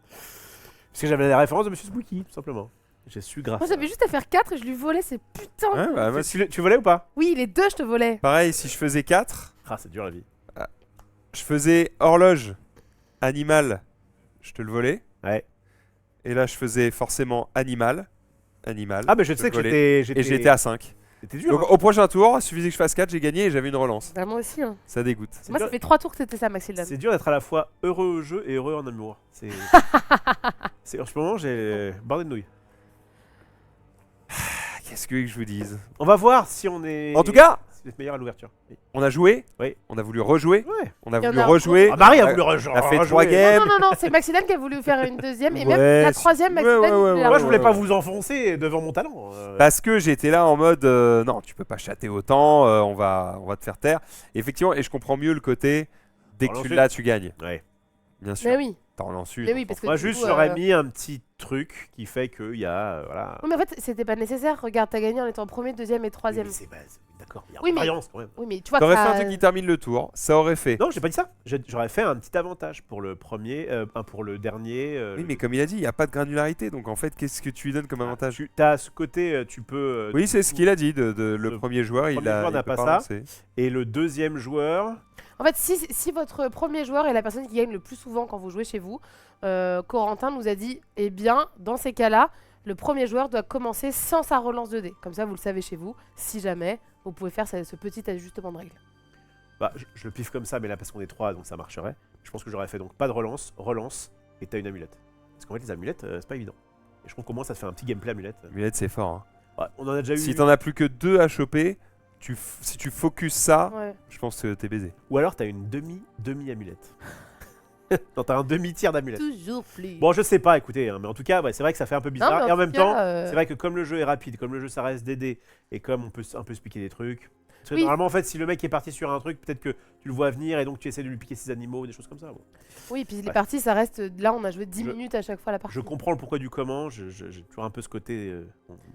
Parce que j'avais la référence de Monsieur Spooky, tout simplement. J'ai su grâce. Moi j'avais juste à faire 4 et je lui volais ces putains. Ouais, bah, moi, Tu volais ou pas? Oui, les 2 je te volais. pareil, si je faisais 4, Ah, c'est dur la vie. je faisais horloge, animal, je te le volais. Ouais. Et là, je faisais forcément animal. Ah, mais je sais que volais. j'étais. Et j'étais à 5. C'était dur. Donc hein. au prochain tour, il suffisait que je fasse 4, j'ai gagné et j'avais une relance. Bah, moi aussi. Hein. Ça dégoûte. Moi dur. ça fait 3 tours que c'était ça, Maxildan. C'est dur d'être à la fois heureux au jeu et heureux en amour. C'est en ce moment, j'ai bordé de nouilles. Qu'est-ce que je vous dise? On va voir si on est. En tout cas, si vous êtes meilleur à l'ouverture. Oui. on a joué. Oui. On a voulu rejouer. Ouais. On a Il y en voulu a un rejouer. Ah, Marie a voulu On a fait rejouer. 3 games. Non, c'est Maxildan qui a voulu faire une deuxième et même Ouais, la troisième, Maxildan. ouais, il voulait la Moi, je voulais ouais, pas ouais. vous enfoncer devant mon talent. Parce que j'étais là en mode non, tu peux pas chatter autant, on va te faire taire. Et effectivement, et je comprends mieux le côté dès que tu Relancer. l'as, tu gagnes. Ouais. Bien sûr. Mais oui, T'en relances une. mais oui, parce que Moi, du juste, coup, j'aurais mis un petit truc qui fait qu'il y a. Voilà. Oui, mais en fait, c'était pas nécessaire. Regarde, t'as gagné en étant premier, deuxième et troisième. Oui, mais d'accord, il y a Oui, une mais- variance quand même. Oui, mais tu vois T'aurais que fait un ça- truc qui termine le tour, ça aurait fait. Non, j'ai pas dit ça. J'aurais fait un petit avantage pour le premier, pour le dernier. Oui, mais comme il a dit, il n'y a pas de granularité. Donc en fait, qu'est-ce que tu lui donnes comme avantage? Tu as ce côté, tu peux. Oui, c'est ce qu'il a dit. Le le premier joueur, il premier joueur n'a peut pas ça. relancer. Et le deuxième joueur. En fait, si votre premier joueur est la personne qui gagne le plus souvent quand vous jouez chez vous, Corentin nous a dit, eh bien, dans ces cas-là, le premier joueur doit commencer sans sa relance de dés. Comme ça, vous le savez chez vous. Si jamais, vous pouvez faire ce petit ajustement de règle. Bah, je le piffe comme ça, mais là, parce qu'on est 3, donc ça marcherait. Je pense que j'aurais fait donc pas de relance, et t'as une amulette. Parce qu'en fait, les amulettes, c'est pas évident. Et je trouve qu'au moins, ça te fait un petit gameplay amulette. Amulette, c'est fort. Hein. Ouais, on en a déjà eu. Si t'en as plus que 2 à choper, si tu focuses ça, je pense que t'es baisé. Ou alors, t'as une demi-amulette. Non, t'as un demi-tiers d'amulette. Toujours plus. Bon, je sais pas, écoutez, hein, mais en tout cas, ouais, c'est vrai que ça fait un peu bizarre. Non, et en même temps, cas, c'est vrai que comme le jeu est rapide, comme le jeu ça reste DD, et comme on peut un peu se piquer des trucs. Parce que Oui. normalement, en fait, si le mec est parti sur un truc, peut-être que tu le vois venir et donc tu essaies de lui piquer ses animaux, des choses comme ça. Bon. Oui, puis les Ouais. parties, ça reste. Là, on a joué 10 minutes à chaque fois la partie. Je comprends le pourquoi du comment, j'ai toujours un peu ce côté.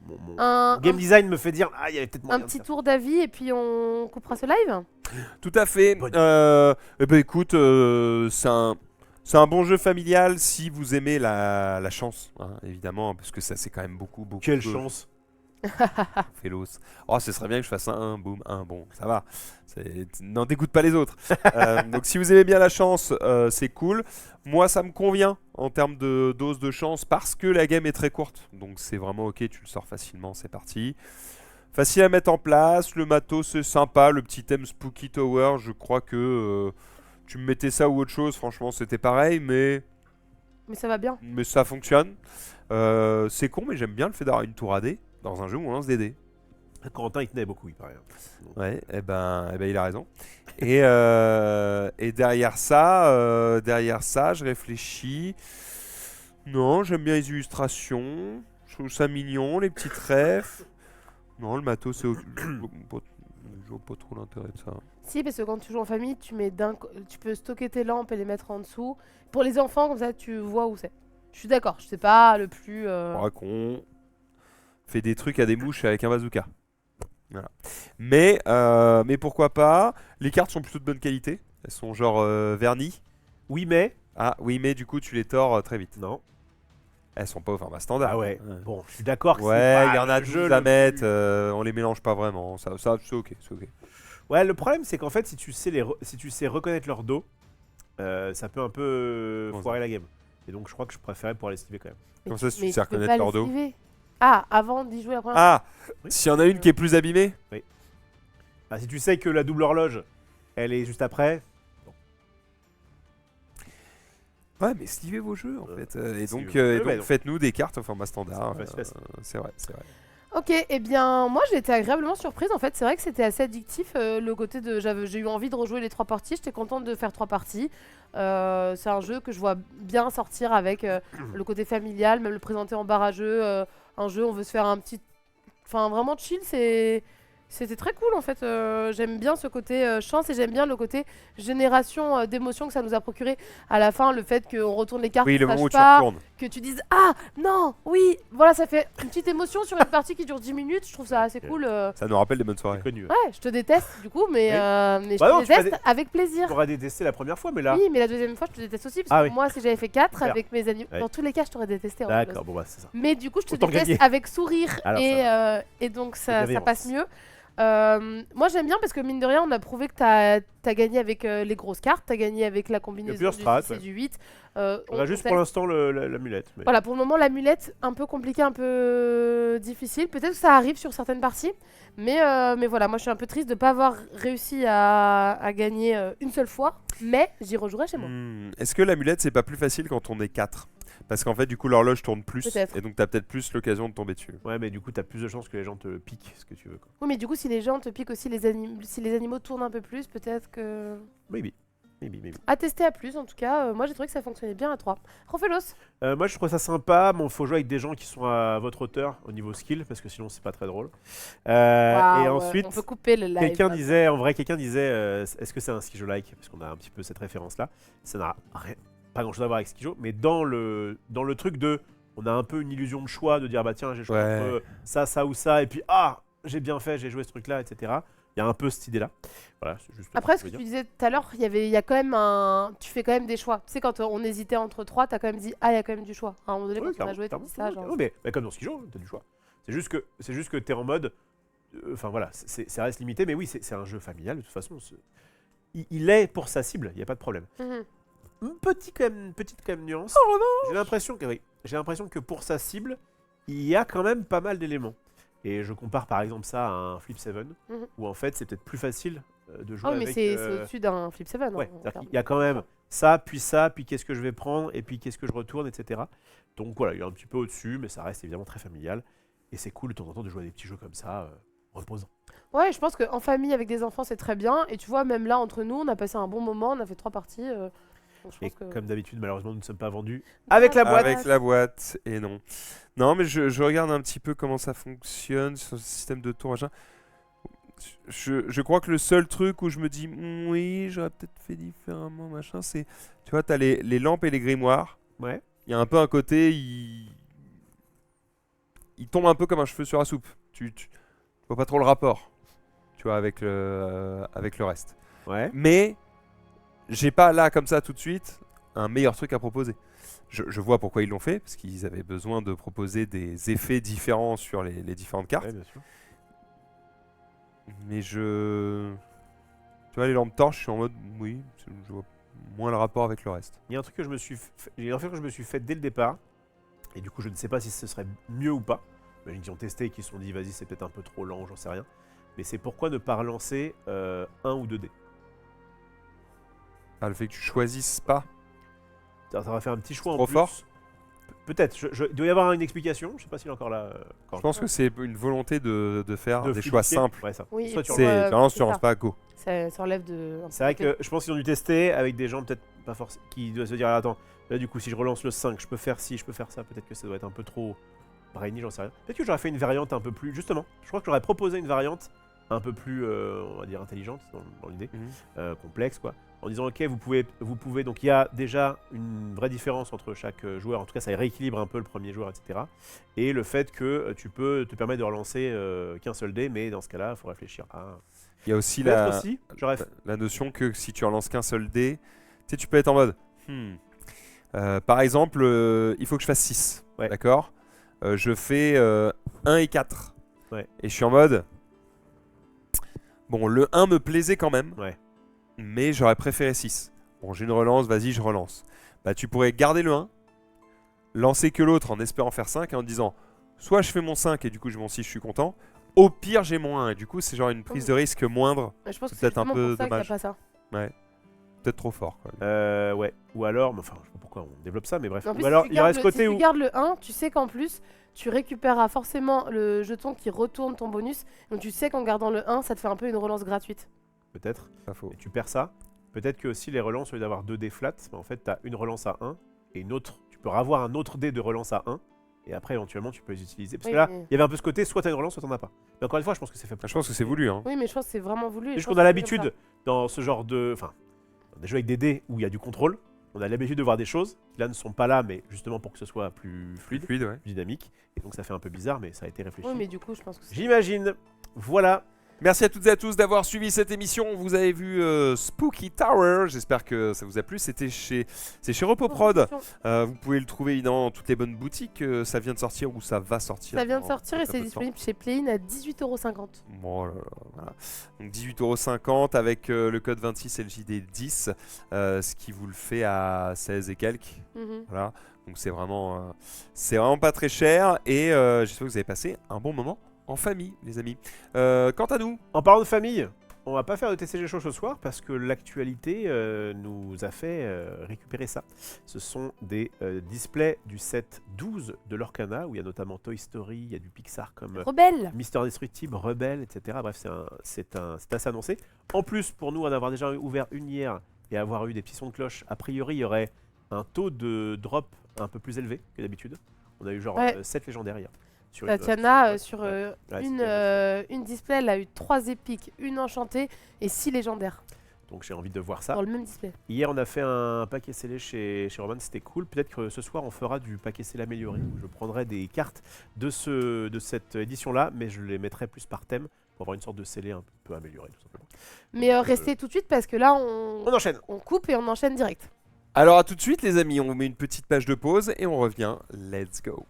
Mon Un game design me fait dire, ah, il y avait peut-être moyen de petit faire tour d'avis et puis on coupera ce live. Tout à fait. Bonne Eh ben écoute, c'est un bon jeu familial si vous aimez la chance, hein, évidemment, parce que ça c'est quand même beaucoup. Quelle de chance. Félos. Oh, ce serait bien que je fasse un boum, un bon, ça va. N'en dégoûte pas les autres. Donc si vous aimez bien la chance, c'est cool. Moi, ça me convient en termes de dose de chance parce que la game est très courte. Donc c'est vraiment ok, tu le sors facilement, c'est parti. Facile à mettre en place, le matos c'est sympa, le petit thème Spooky Tower, je crois que tu me mettais ça ou autre chose, franchement c'était pareil, mais Mais ça va bien. ça fonctionne. C'est con, mais j'aime bien le fait d'avoir une tour AD dans un jeu où on lance des dés. Corentin, il tenait beaucoup, il paraît. Donc, Ouais, et ben il a raison. Et derrière ça, je réfléchis. Non, j'aime bien les illustrations. Je trouve ça mignon, les petites refs. Non, le matos, je vois pas trop l'intérêt de ça. Si, parce que quand tu joues en famille, tu peux stocker tes lampes et les mettre en dessous. Pour les enfants, comme ça, tu vois où c'est. Je suis d'accord, je sais pas le plus. Qu'on fait des trucs à des mouches avec un bazooka. Voilà. Mais pourquoi pas. Les cartes sont plutôt de bonne qualité. Elles sont genre vernies. oui, mais. Ah oui, mais du coup, tu les tords très vite. Non. Elles sont pas au format standard. Ah ouais. Bon, je suis d'accord que Ouais, il y en a le jeu 12 à le mettre. plus- On les mélange pas vraiment. Ça c'est ok. C'est ok. Ouais, le problème, c'est qu'en fait, si tu sais reconnaître leur dos, ça peut un peu Comment foirer la game. Et donc, je crois que je préférais pouvoir les esquiver quand même. Comme ça, si tu mais sais peux reconnaître pas leur les dos. esquiver. Ah, avant d'y jouer la première Ah, Oui. s'il y en a une qui est plus abîmée. Ah, si tu sais que la double horloge, elle est juste après. Ouais, mais esquivez vos jeux en fait. Et si donc, vous voulez, mais donc. faites-nous des cartes au format standard. C'est facile. C'est vrai, c'est vrai. Ok, eh bien, moi j'ai été agréablement surprise. En fait, c'est vrai que c'était assez addictif. Le côté de. J'ai eu envie de rejouer les 3 parties. J'étais contente de faire 3 parties. C'est un jeu que je vois bien sortir avec le côté familial, même le présenter en bar à jeu. Un jeu, on veut se faire un petit. Enfin, vraiment chill, c'était très cool en fait. J'aime bien ce côté chance et j'aime bien le côté génération d'émotions que ça nous a procuré à la fin. Le fait qu'on retourne les cartes, Oui, le qu'on moment où sache tu pas, retournes. que tu dises ah non, oui, voilà, ça fait une petite émotion sur une partie qui dure 10 minutes. Je trouve ça assez Ok. cool. Ça nous rappelle des bonnes C'est soirées. connu. Ouais, je te déteste du coup, mais, Oui. mais je Bah te non, tu m'as déteste avec plaisir. Tu aurais détesté la première fois, mais là. Oui, mais la deuxième fois, je te déteste aussi. Parce Ah que oui. moi, si j'avais fait 4 Super. avec mes animaux, Ouais. dans tous les cas, je t'aurais détesté. D'accord, bon, bah, c'est ça. Mais du coup, je te Autant déteste gagner. avec sourire Alors, et donc ça bienveillance. passe mieux. Moi j'aime bien parce que mine de rien on a prouvé que t'as gagné avec les grosses cartes, t'as gagné avec la combinaison plusieurs du strats, 6 et ouais. du 8. On a juste pour l'instant l'amulette. Mais... Voilà, pour le moment l'amulette un peu compliquée, un peu difficile. Peut-être que ça arrive sur certaines parties, mais voilà, moi je suis un peu triste de pas avoir réussi à gagner une seule fois, mais j'y rejouerai chez moi. Est-ce que l'amulette, c'est pas plus facile quand on est 4 ? Parce qu'en fait, du coup, l'horloge tourne plus. Peut-être. Et donc, t'as peut-être plus l'occasion de tomber dessus. Ouais, mais du coup, t'as plus de chances que les gens te piquent ce que tu veux. Quoi. Oui, mais du coup si les gens te piquent aussi si les animaux tournent un peu plus, peut-être que... Maybe. À tester à plus en tout cas, moi j'ai trouvé que ça fonctionnait bien à 3. Rofelos. Moi, je trouve ça sympa. Bon, faut jouer avec des gens qui sont à votre hauteur au niveau skill, parce que sinon, c'est pas très drôle. Et ensuite, on peut couper le live. quelqu'un disait, est-ce que c'est un skijo like? Parce qu'on a un petit peu cette référence-là. Ça n'a pas grand-chose à voir avec skijo, mais dans le truc de, on a un peu une illusion de choix, de dire bah tiens, j'ai choisi entre ça ou ça, et puis j'ai bien fait, j'ai joué ce truc-là, etc. Il y a un peu cette idée-là. Voilà, c'est juste. Après, ce que tu disais tout à l'heure, il y a quand même tu fais quand même des choix. Tu sais, quand on hésitait entre 3, t'as quand même dit il y a quand même du choix. À un moment donné, quand on a joué, t'as dit ça. Genre... Non, mais comme dans Skijo, t'as du choix. C'est juste que t'es en mode. Enfin voilà, ça reste limité, mais oui, c'est un jeu familial de toute façon. Il est pour sa cible, il n'y a pas de problème. Une petite quand même nuance. J'ai l'impression que pour sa cible, il y a quand même pas mal d'éléments. Et je compare par exemple ça à un Flip 7, où en fait c'est peut-être plus facile de jouer Oh, mais avec. c'est au-dessus d'un Flip 7. Ouais, c'est-à-dire qu'il y a quand même ça, puis qu'est-ce que je vais prendre, et puis qu'est-ce que je retourne, etc. Donc voilà, il y a un petit peu au-dessus, mais ça reste évidemment très familial. Et c'est cool de temps en temps de jouer à des petits jeux comme ça, reposants. Ouais, je pense qu'en famille avec des enfants, c'est très bien. Et tu vois, même là, entre nous, on a passé un bon moment, on a fait 3 parties. Donc je Et pense que... comme d'habitude, malheureusement, nous ne sommes pas vendus avec la boîte. Avec la boîte, et non. Non, mais je regarde un petit peu comment ça fonctionne sur ce système de tour, machin. Je crois que le seul truc où je me dis oui, j'aurais peut-être fait différemment, machin, c'est, tu vois, t'as les lampes et les grimoires. Ouais. Il y a un peu un côté, il tombe un peu comme un cheveu sur la soupe. Tu vois pas trop le rapport, tu vois, avec le reste. Ouais. Mais j'ai pas là, comme ça, tout de suite, un meilleur truc à proposer. Je vois pourquoi ils l'ont fait, parce qu'ils avaient besoin de proposer des effets différents sur les différentes cartes. Ouais, bien sûr. Mais tu vois, les lampes torches, je suis en mode, oui, je vois moins le rapport avec le reste. Il y a un truc que je me suis fait dès le départ, et du coup, je ne sais pas si ce serait mieux ou pas. Ils ont testé et qu'ils se sont dit, vas-y, c'est peut-être un peu trop lent, j'en sais rien. Mais c'est pourquoi ne pas relancer 1 ou 2 dés. Ah, le fait que tu choisisses pas. Ça va faire un petit choix en Trop plus. fort. Peut-être. Il doit y avoir une explication. Je sais pas s'il est encore là. Je pense que c'est une volonté de faire de des choix fluidifier. simples. Ouais, ça. Oui, Soit tu et C'est puis, vraiment, c'est tu lances ça. pas go. Ça enlève de... C'est vrai que je pense qu'ils ont dû tester avec des gens peut-être pas forcément qui doivent se dire, ah, attends, là du coup si je relance le 5, je peux faire ci, je peux faire ça, peut-être que ça doit être un peu trop brainy, j'en sais rien. Peut-être que j'aurais fait une variante un peu plus, justement, je crois que j'aurais proposé une variante un peu plus, on va dire, intelligente dans l'idée, complexe quoi, en disant ok, vous pouvez, donc il y a déjà une vraie différence entre chaque joueur, en tout cas ça rééquilibre un peu le premier joueur, etc. Et le fait que tu peux te permettre de relancer qu'un seul dé, mais dans ce cas-là, il faut réfléchir à... Il y a aussi Peut-être aussi, j'aurais la notion que si tu relances qu'un seul dé, tu sais, tu peux être en mode, par exemple, il faut que je fasse 6, Ouais. d'accord, je fais 1 et 4. Ouais. Et je suis en mode, bon, le 1 me plaisait quand même, Ouais. mais j'aurais préféré 6. Bon, j'ai une relance, vas-y, je relance. Bah, tu pourrais garder le 1, lancer que l'autre en espérant faire 5 et en te disant, soit je fais mon 5 et du coup j'ai mon 6, je suis content. Au pire, j'ai mon 1 et du coup, c'est genre une prise de risque moindre. Je pense que C'est c'est peut-être un justement peu pour ça qu'il n'y a dommage. pas ça. Ouais. Peut-être trop fort, quoi. Ouais, ou alors, enfin, je sais pas pourquoi on développe ça, mais bref. En plus, Ou alors, si tu il y aurait ce gardes le- côté si où. tu gardes le 1, tu sais qu'en plus, tu récupéreras forcément le jeton qui retourne ton bonus. Donc tu sais qu'en gardant le 1, ça te fait un peu une relance gratuite. Peut-être, Pas faux. et tu perds ça. Peut-être que aussi les relances, au lieu d'avoir 2 dés flats, bah, en fait, tu as une relance à 1 et une autre. Tu peux avoir un autre dé de relance à 1. Et après, éventuellement, tu peux les utiliser. Parce Oui, que là, mais- il y avait un peu ce côté, soit tu as une relance, soit tu n'en as pas. Mais encore une fois, je pense que c'est fait pour. Ah, je pense que c'est voulu, hein. Oui, mais je pense que c'est vraiment voulu. et C'est je juste pense qu'on a que c'est comme l'habitude, dans ce genre de. Enfin, dans des jeux avec des dés où il y a du contrôle, on a l'habitude de voir des choses qui là ne sont pas là, mais justement pour que ce soit plus fluide, Fluide, ouais. plus dynamique. Et donc ça fait un peu bizarre, mais ça a été ça. réfléchi. Oui, mais du coup, je pense que c'est... J'imagine. Voilà. Merci à toutes et à tous d'avoir suivi cette émission. Vous avez vu Spooky Tower. J'espère que ça vous a plu. C'est chez Repoprod. Vous pouvez le trouver évidemment dans toutes les bonnes boutiques. Ça vient de sortir ou ça va sortir. Ça vient de dans sortir et très c'est peu de temps. disponible chez Play-in à 18,50 €. Bon, voilà. Donc 18,50 € avec le code 26 LJD10, ce qui vous le fait à 16 et quelques. Mhm. Voilà. Donc c'est vraiment pas très cher et j'espère que vous avez passé un bon moment en famille, les amis. Quant à nous, En parlant de famille, on va pas faire de TCG Show ce soir parce que l'actualité nous a fait récupérer ça. Ce sont des displays du set 12 de Lorcana où il y a notamment Toy Story, il y a du Pixar comme Rebelle. Mister Destructible, Rebelle, etc. Bref, c'est assez annoncé. En plus, pour nous, en avoir déjà ouvert une hier et avoir eu des petits sons de cloche, a priori, il y aurait un taux de drop un peu plus élevé que d'habitude. On a eu genre Ouais. 7 légendaires hier. Sur Tatiana, ouais, sur ouais, une display, elle a eu 3 épiques, une enchantée et 6 légendaires Donc j'ai envie de voir ça. dans le même display. Hier, on a fait un paquet scellé chez Roman, c'était cool. Peut-être que ce soir, on fera du paquet scellé amélioré. Je prendrai des cartes de cette édition-là, mais je les mettrai plus par thème pour avoir une sorte de scellé un peu amélioré, tout simplement. Mais restez tout de suite parce que là, On enchaîne. on coupe et on enchaîne direct. alors à tout de suite les amis, on met une petite page de pause et on revient. Let's go.